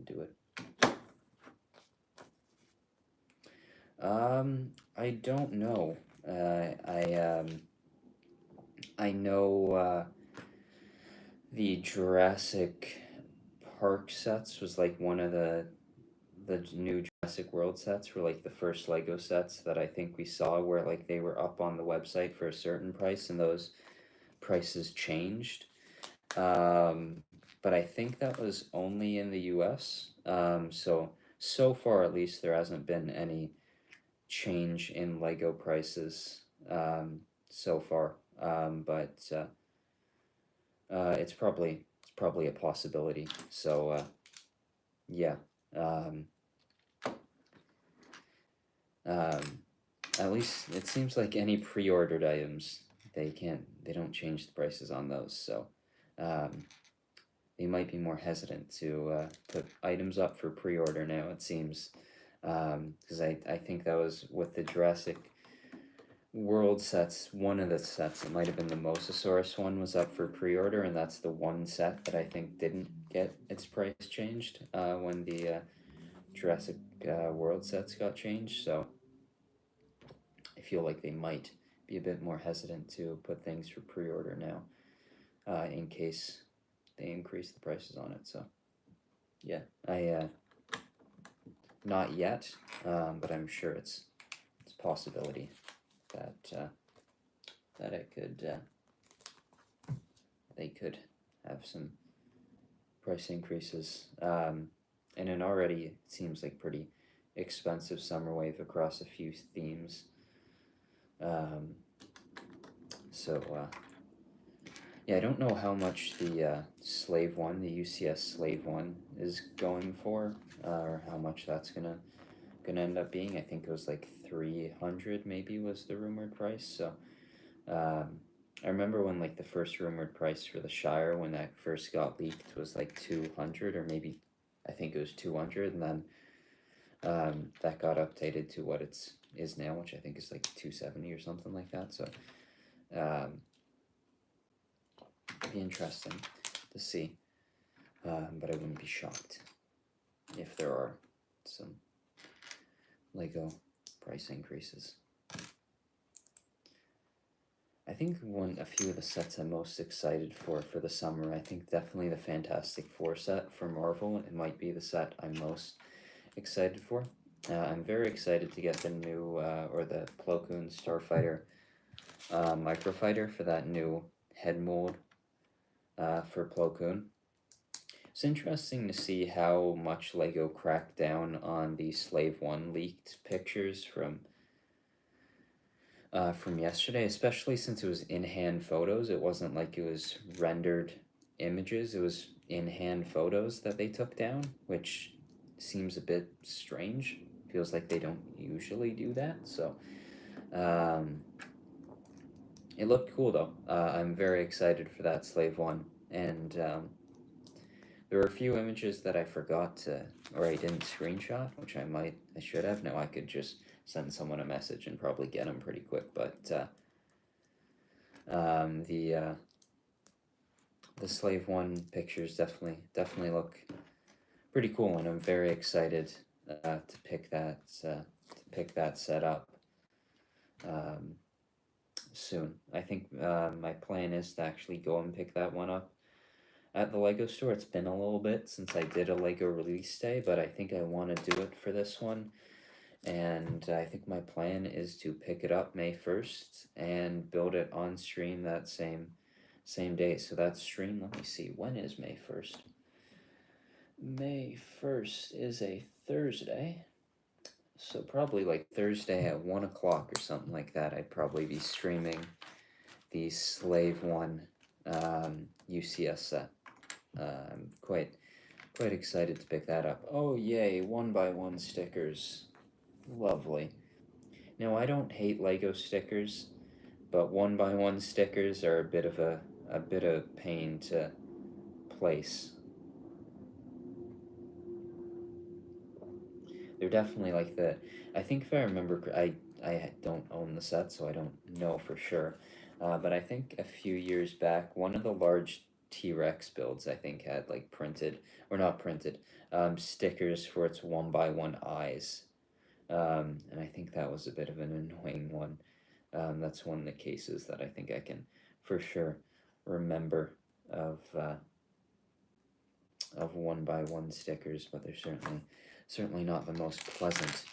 do it. I don't know. I know the Jurassic Park sets was like one of the new Jurassic World sets were like the first Lego sets that I think we saw, where like they were up on the website for a certain price and those prices changed. But I think that was only in the US. So far at least there hasn't been any change in Lego prices so far. But it's probably a possibility. So yeah. At least it seems like any pre-ordered items, they don't change the prices on those. So they might be more hesitant to put items up for pre-order now, it seems, because I think that was with the Jurassic World sets, one of the sets, it might have been the Mosasaurus one, was up for pre-order, and that's the one set that I think didn't get its price changed when the Jurassic World sets got changed. So I feel like they might be a bit more hesitant to put things for pre-order now, in case they increase the prices on it. So yeah, I not yet, but I'm sure it's a possibility that that it could they could have some price increases in an already, it seems like, pretty expensive summer wave across a few themes. So yeah, I don't know how much the Slave one, the UCS Slave one, is going for, or how much that's gonna end up being. I think it was like 300 maybe was the rumored price. So I remember when like the first rumored price for the Shire, when that first got leaked, was like 200, or maybe I think it was 200, and then that got updated to what is now, which I think is like 270 or something like that. So it'd be interesting to see, but I wouldn't be shocked if there are some Lego price increases. I think a few of the sets I'm most excited for the summer, I think definitely the Fantastic Four set for Marvel. It might be the set I'm most excited for. I'm very excited to get the new, or the Plo Koon Starfighter Microfighter for that new head mold for Plo Koon. It's interesting to see how much Lego cracked down on the Slave 1 leaked pictures from yesterday, especially since it was in-hand photos. It wasn't like it was rendered images, it was in-hand photos that they took down, which seems a bit strange. Feels like they don't usually do that. So it looked cool though. I'm very excited for that Slave 1, and there were a few images that I forgot to, or I didn't screenshot, which I should have. Now I could just send someone a message and probably get them pretty quick, but the Slave 1 pictures definitely look pretty cool, and I'm very excited to pick that set up soon. I think my plan is to actually go and pick that one up at the Lego store. It's been a little bit since I did a Lego release day, but I think I want to do it for this one. And I think my plan is to pick it up May 1st and build it on stream that same day. So that stream, let me see, when is May 1st? May 1st is a Thursday. So probably like Thursday at 1 o'clock or something like that, I'd probably be streaming the Slave 1 UCS set. I'm quite excited to pick that up. Oh yay, 1x1 stickers. Lovely. Now I don't hate Lego stickers, but 1x1 stickers are a bit of pain to place. They're definitely like I think if I remember, I don't own the set, so I don't know for sure, but I think a few years back, one of the large T-Rex builds, I think, had like printed, or not printed, stickers for its 1x1 eyes, and I think that was a bit of an annoying one. That's one of the cases that I think I can for sure remember of 1x1 stickers, but they're certainly not the most pleasant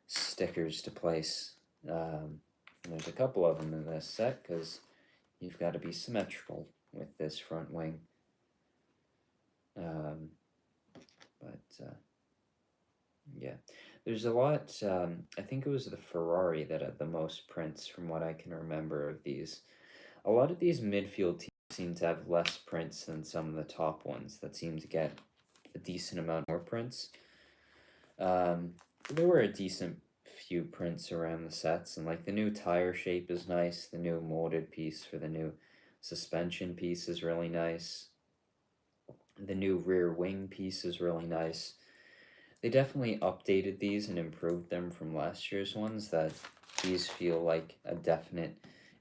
stickers to place. There's a couple of them in this set because you've got to be symmetrical with this front wing. Yeah, there's a lot. I think it was the Ferrari that had the most prints from what I can remember of these. A lot of these midfield teams seem to have less prints than some of the top ones that seem to get a decent amount more prints. There were a decent few prints around the sets, and like the new tire shape is nice, the new molded piece for the new suspension piece is really nice. The new rear wing piece is really nice. They definitely updated these and improved them from last year's ones. That these feel like a definite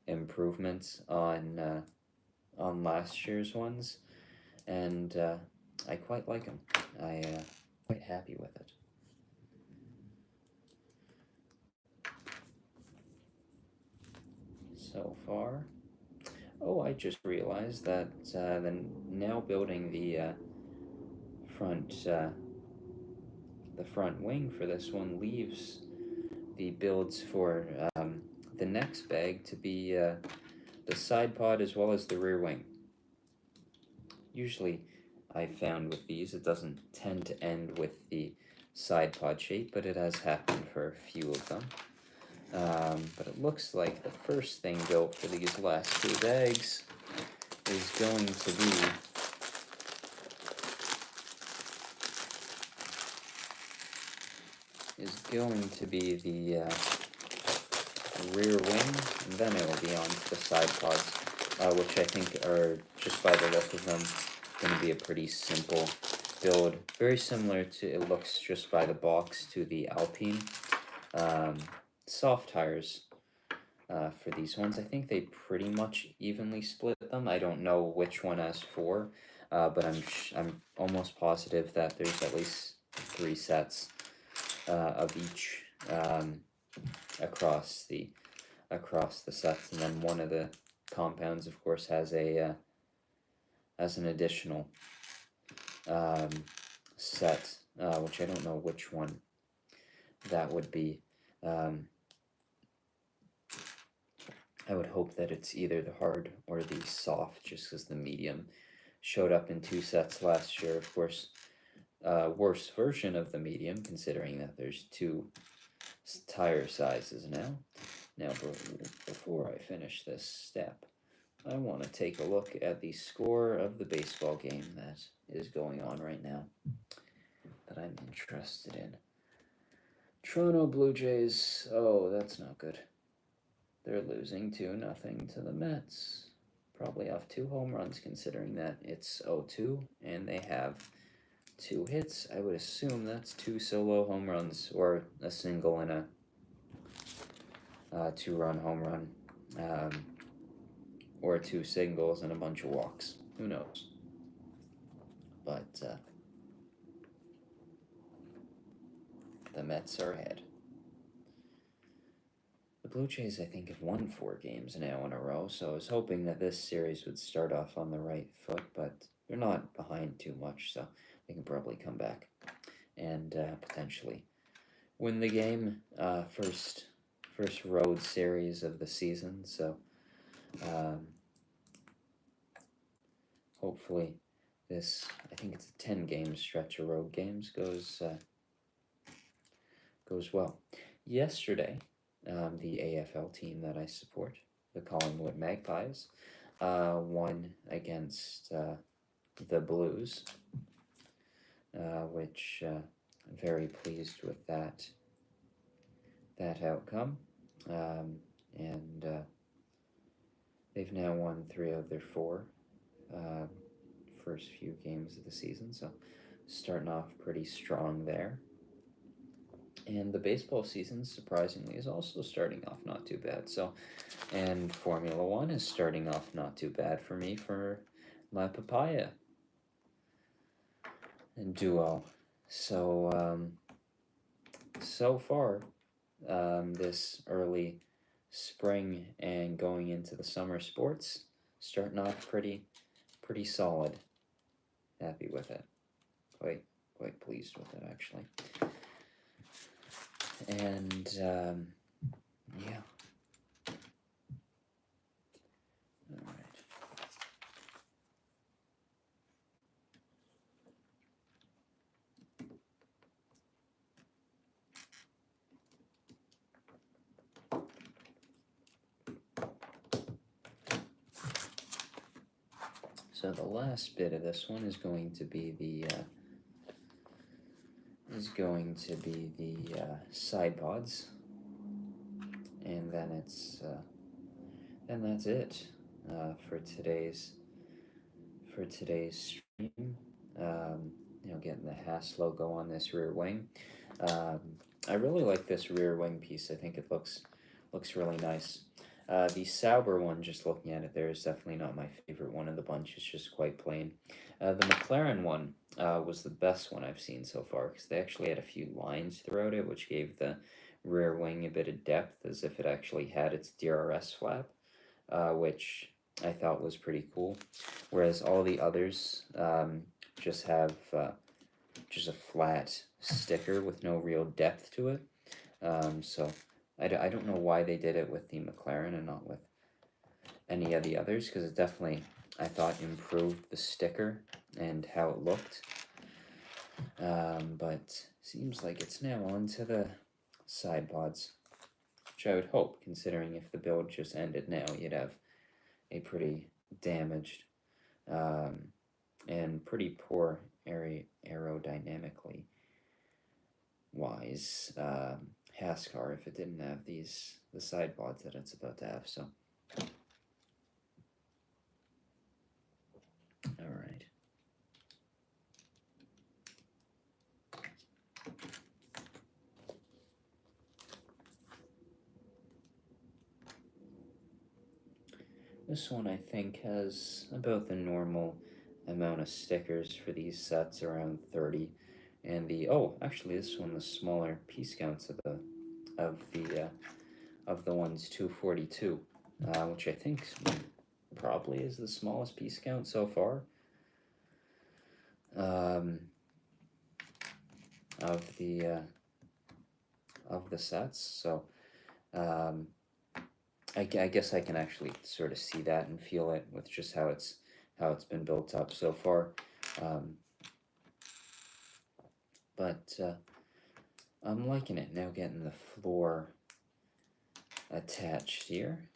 improvement on last year's ones, and I quite like them. I quite happy with it. So far. Oh, I just realized that now building front uh, the front wing for this one leaves the builds for the next bag to be the side pod as well as the rear wing. Usually, I found with these it doesn't tend to end with the side pod shape, but it has happened for a few of them. But it looks like the first thing built for these last two bags is going to be the rear wing, and then it will be on to the side pods, which I think are, just by the look of them, going to be a pretty simple build. Very similar to, it looks just by the box, to the Alpine. Soft tires for these ones. I think they pretty much evenly split them. I don't know which one has four, but I'm almost positive that there's at least 3 sets of each across the sets, and then one of the compounds, of course, has an additional set, which I don't know which one that would be. I would hope that it's either the hard or the soft, just because the medium showed up in 2 sets last year. Of course, worse version of the medium, considering that there's 2 tire sizes now. Now, before I finish this step, I want to take a look at the score of the baseball game that is going on right now that I'm interested in. Toronto Blue Jays, oh, that's not good. They're losing 2-0 to the Mets. Probably off 2 home runs, considering that it's 0-2 and they have 2 hits. I would assume that's 2 solo home runs, or a single and a 2-run home run, or 2 singles and a bunch of walks. Who knows? But the Mets are ahead. The Blue Jays, I think, have won 4 games now in a row, so I was hoping that this series would start off on the right foot, but they're not behind too much, so they can probably come back and potentially win the game. First road series of the season, so hopefully this, I think it's a 10-game stretch of road games, goes well. Yesterday, the AFL team that I support, the Collingwood Magpies, won against the Blues, which I'm very pleased with that outcome. And they've now won 3 of their 4 first few games of the season, so starting off pretty strong there. And the baseball season, surprisingly, is also starting off not too bad. So, and Formula One is starting off not too bad for me, for my papaya and duo. So, so far, this early spring and going into the summer sports, starting off pretty solid. Happy with it. Quite pleased with it, actually. And yeah. All right. So the last bit of this one is going to be the side pods, and then that's it for today's stream. You know, getting the Haas logo on this rear wing. I really like this rear wing piece. I think it looks really nice. The Sauber one, just looking at it there, is definitely not my favorite one of the bunch. It's just quite plain. The McLaren one was the best one I've seen so far because they actually had a few lines throughout it, which gave the rear wing a bit of depth as if it actually had its DRS flap, which I thought was pretty cool. Whereas all the others just have just a flat sticker with no real depth to it. So I don't know why they did it with the McLaren and not with any of the others, because it definitely, I thought, improved the sticker and how it looked. But seems like it's now on to the side pods, which I would hope, considering if the build just ended now, you'd have a pretty damaged and pretty poor aerodynamically wise Haas car if it didn't have the side pods that it's about to have. So, all right. This one I think has about the normal amount of stickers for these sets, around 30. And the actually this one, the smaller piece counts of the ones 242, which I think probably is the smallest piece count so far. Of the sets. So I guess I can actually sort of see that and feel it with just how it's been built up so far. But I'm liking it now, getting the floor attached here,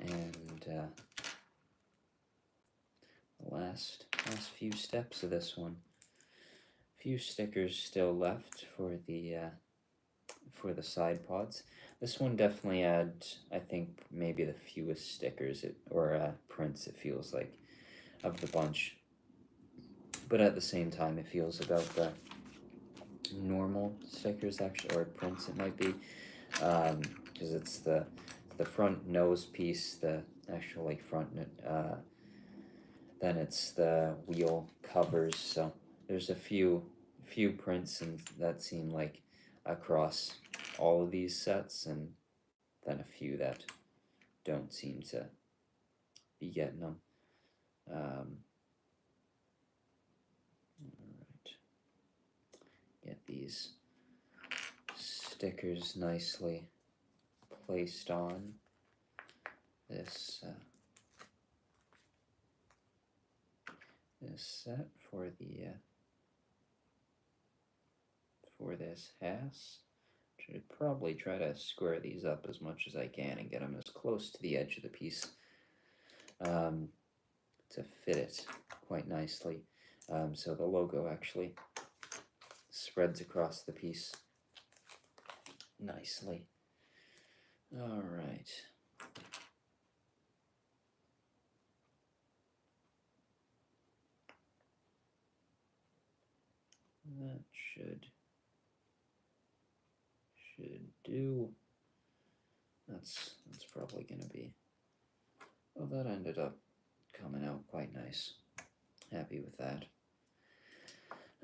and the last few steps of this one. Few stickers still left for the side pods. This one definitely had, I think, maybe the fewest stickers or prints, it feels like, of the bunch. But at the same time, it feels about the normal stickers, actually, or prints it might be, because it's the front nose piece, the actual like front, then it's the wheel covers. So there's a few prints and that seem like across all of these sets, and then a few that don't seem to be getting them. All right, get these stickers nicely placed on this this set for the for this Haas. Should probably try to square these up as much as I can and get them as close to the edge of the piece to fit it quite nicely. So the logo actually spreads across the piece nicely. All right. That should do. That's probably gonna be. Well, that ended up coming out quite nice. Happy with that.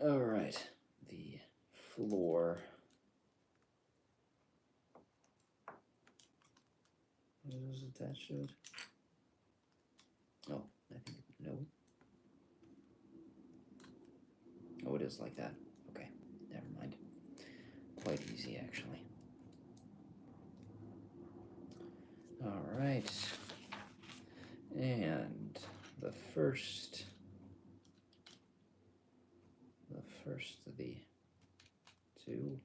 All right, the floor. What is attached to it? Oh, I think no. Oh, it is like that. Okay, never mind. Quite easy, actually. All right, and the first of the two.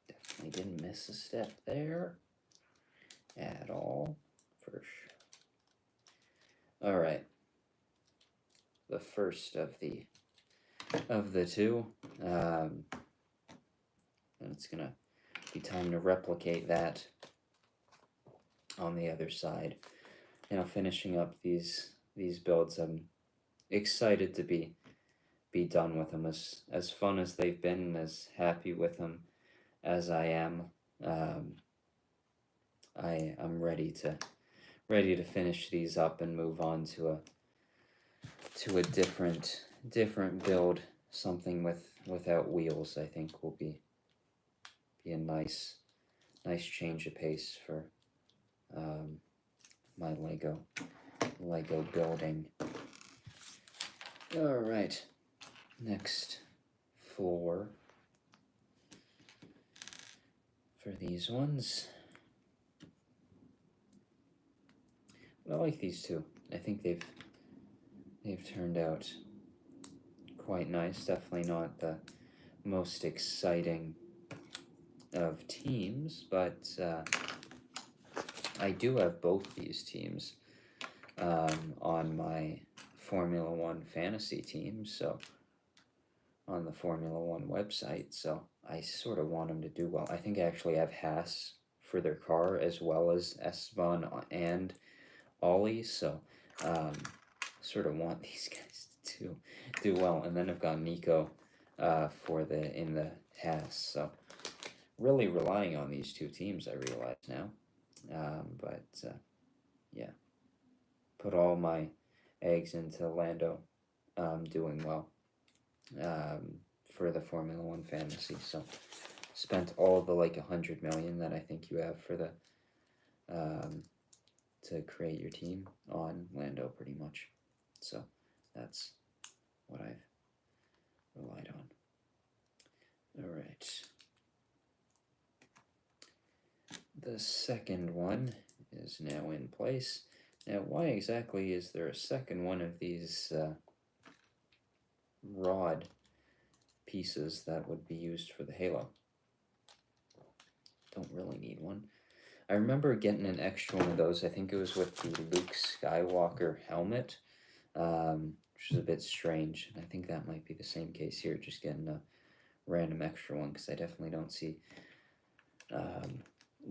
Definitely didn't miss a step there at all, for sure. All right, the first of the two. And it's gonna be time to replicate that on the other side. Finishing up these builds, I'm excited to be done with them. As fun as they've been, and as happy with them as I am. I'm ready to finish these up and move on to a different build, something without wheels. I think will be a nice change of pace for my Lego building. All right, next floor for these ones. I like these two. I think they've turned out quite nice. Definitely not the most exciting of teams, but I do have both these teams on my Formula One fantasy team, so on the Formula One website, so I sort of want them to do well. I think I actually have Haas for their car as well as Esteban and Ollie, so sort of want these guys to do well. And then I've got Nico in the Haas, so really relying on these two teams, I realize now. But yeah, put all my eggs into Lando doing well for the Formula One fantasy. So spent all the 100 million that I think you have for the to create your team on Lando, pretty much. So that's what I've relied on. All right. The second one is now in place. Now, why exactly is there a second one of these rod pieces that would be used for the halo? Don't really need one. I remember getting an extra one of those. I think it was with the Luke Skywalker helmet, which is a bit strange. I think that might be the same case here, just getting a random extra one, because I definitely don't see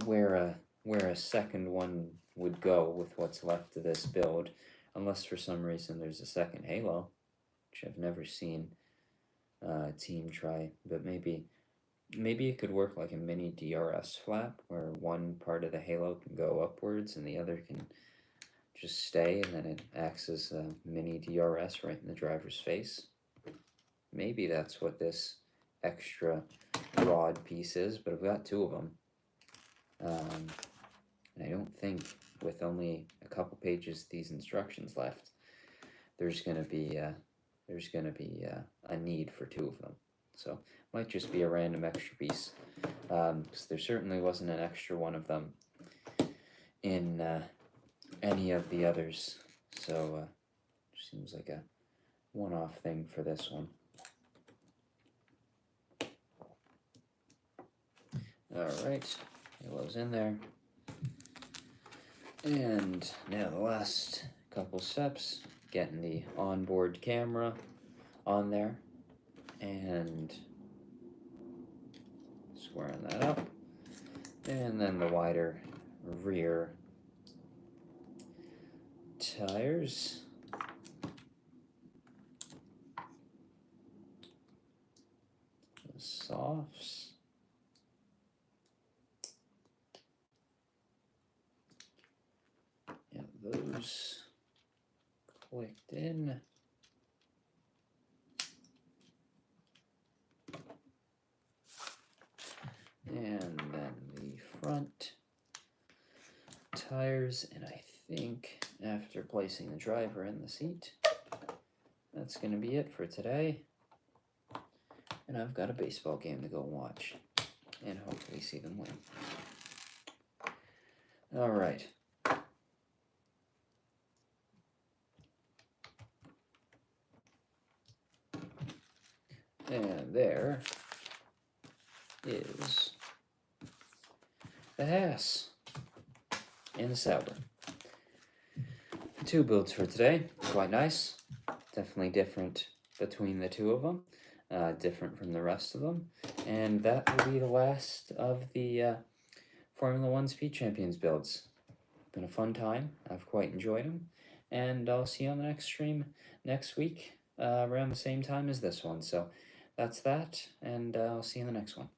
where a second one would go with what's left of this build, unless for some reason there's a second Halo, which I've never seen a team try. But maybe it could work like a mini DRS flap, where one part of the Halo can go upwards and the other can just stay, and then it acts as a mini DRS right in the driver's face. Maybe that's what this extra rod piece is, but I've got two of them. And I don't think, with only a couple pages of these instructions left, there's gonna be a need for two of them. So might just be a random extra piece, because there certainly wasn't an extra one of them in any of the others. So seems like a one-off thing for this one. All right, Halo's in there. And now the last couple steps, getting the onboard camera on there and squaring that up, and then the wider rear tires. The softs. Yeah, those clicked in. And then the front tires, and I think after placing the driver in the seat, that's going to be it for today. And I've got a baseball game to go watch and hopefully see them win. All right. And there is the Haas and the Sauber. Two builds for today, quite nice. definitely different between the two of them, different from the rest of them. And that will be the last of the Formula One Speed Champions builds. Been a fun time. I've quite enjoyed them. And I'll see you on the next stream next week around the same time as this one. So that's that, and I'll see you in the next one.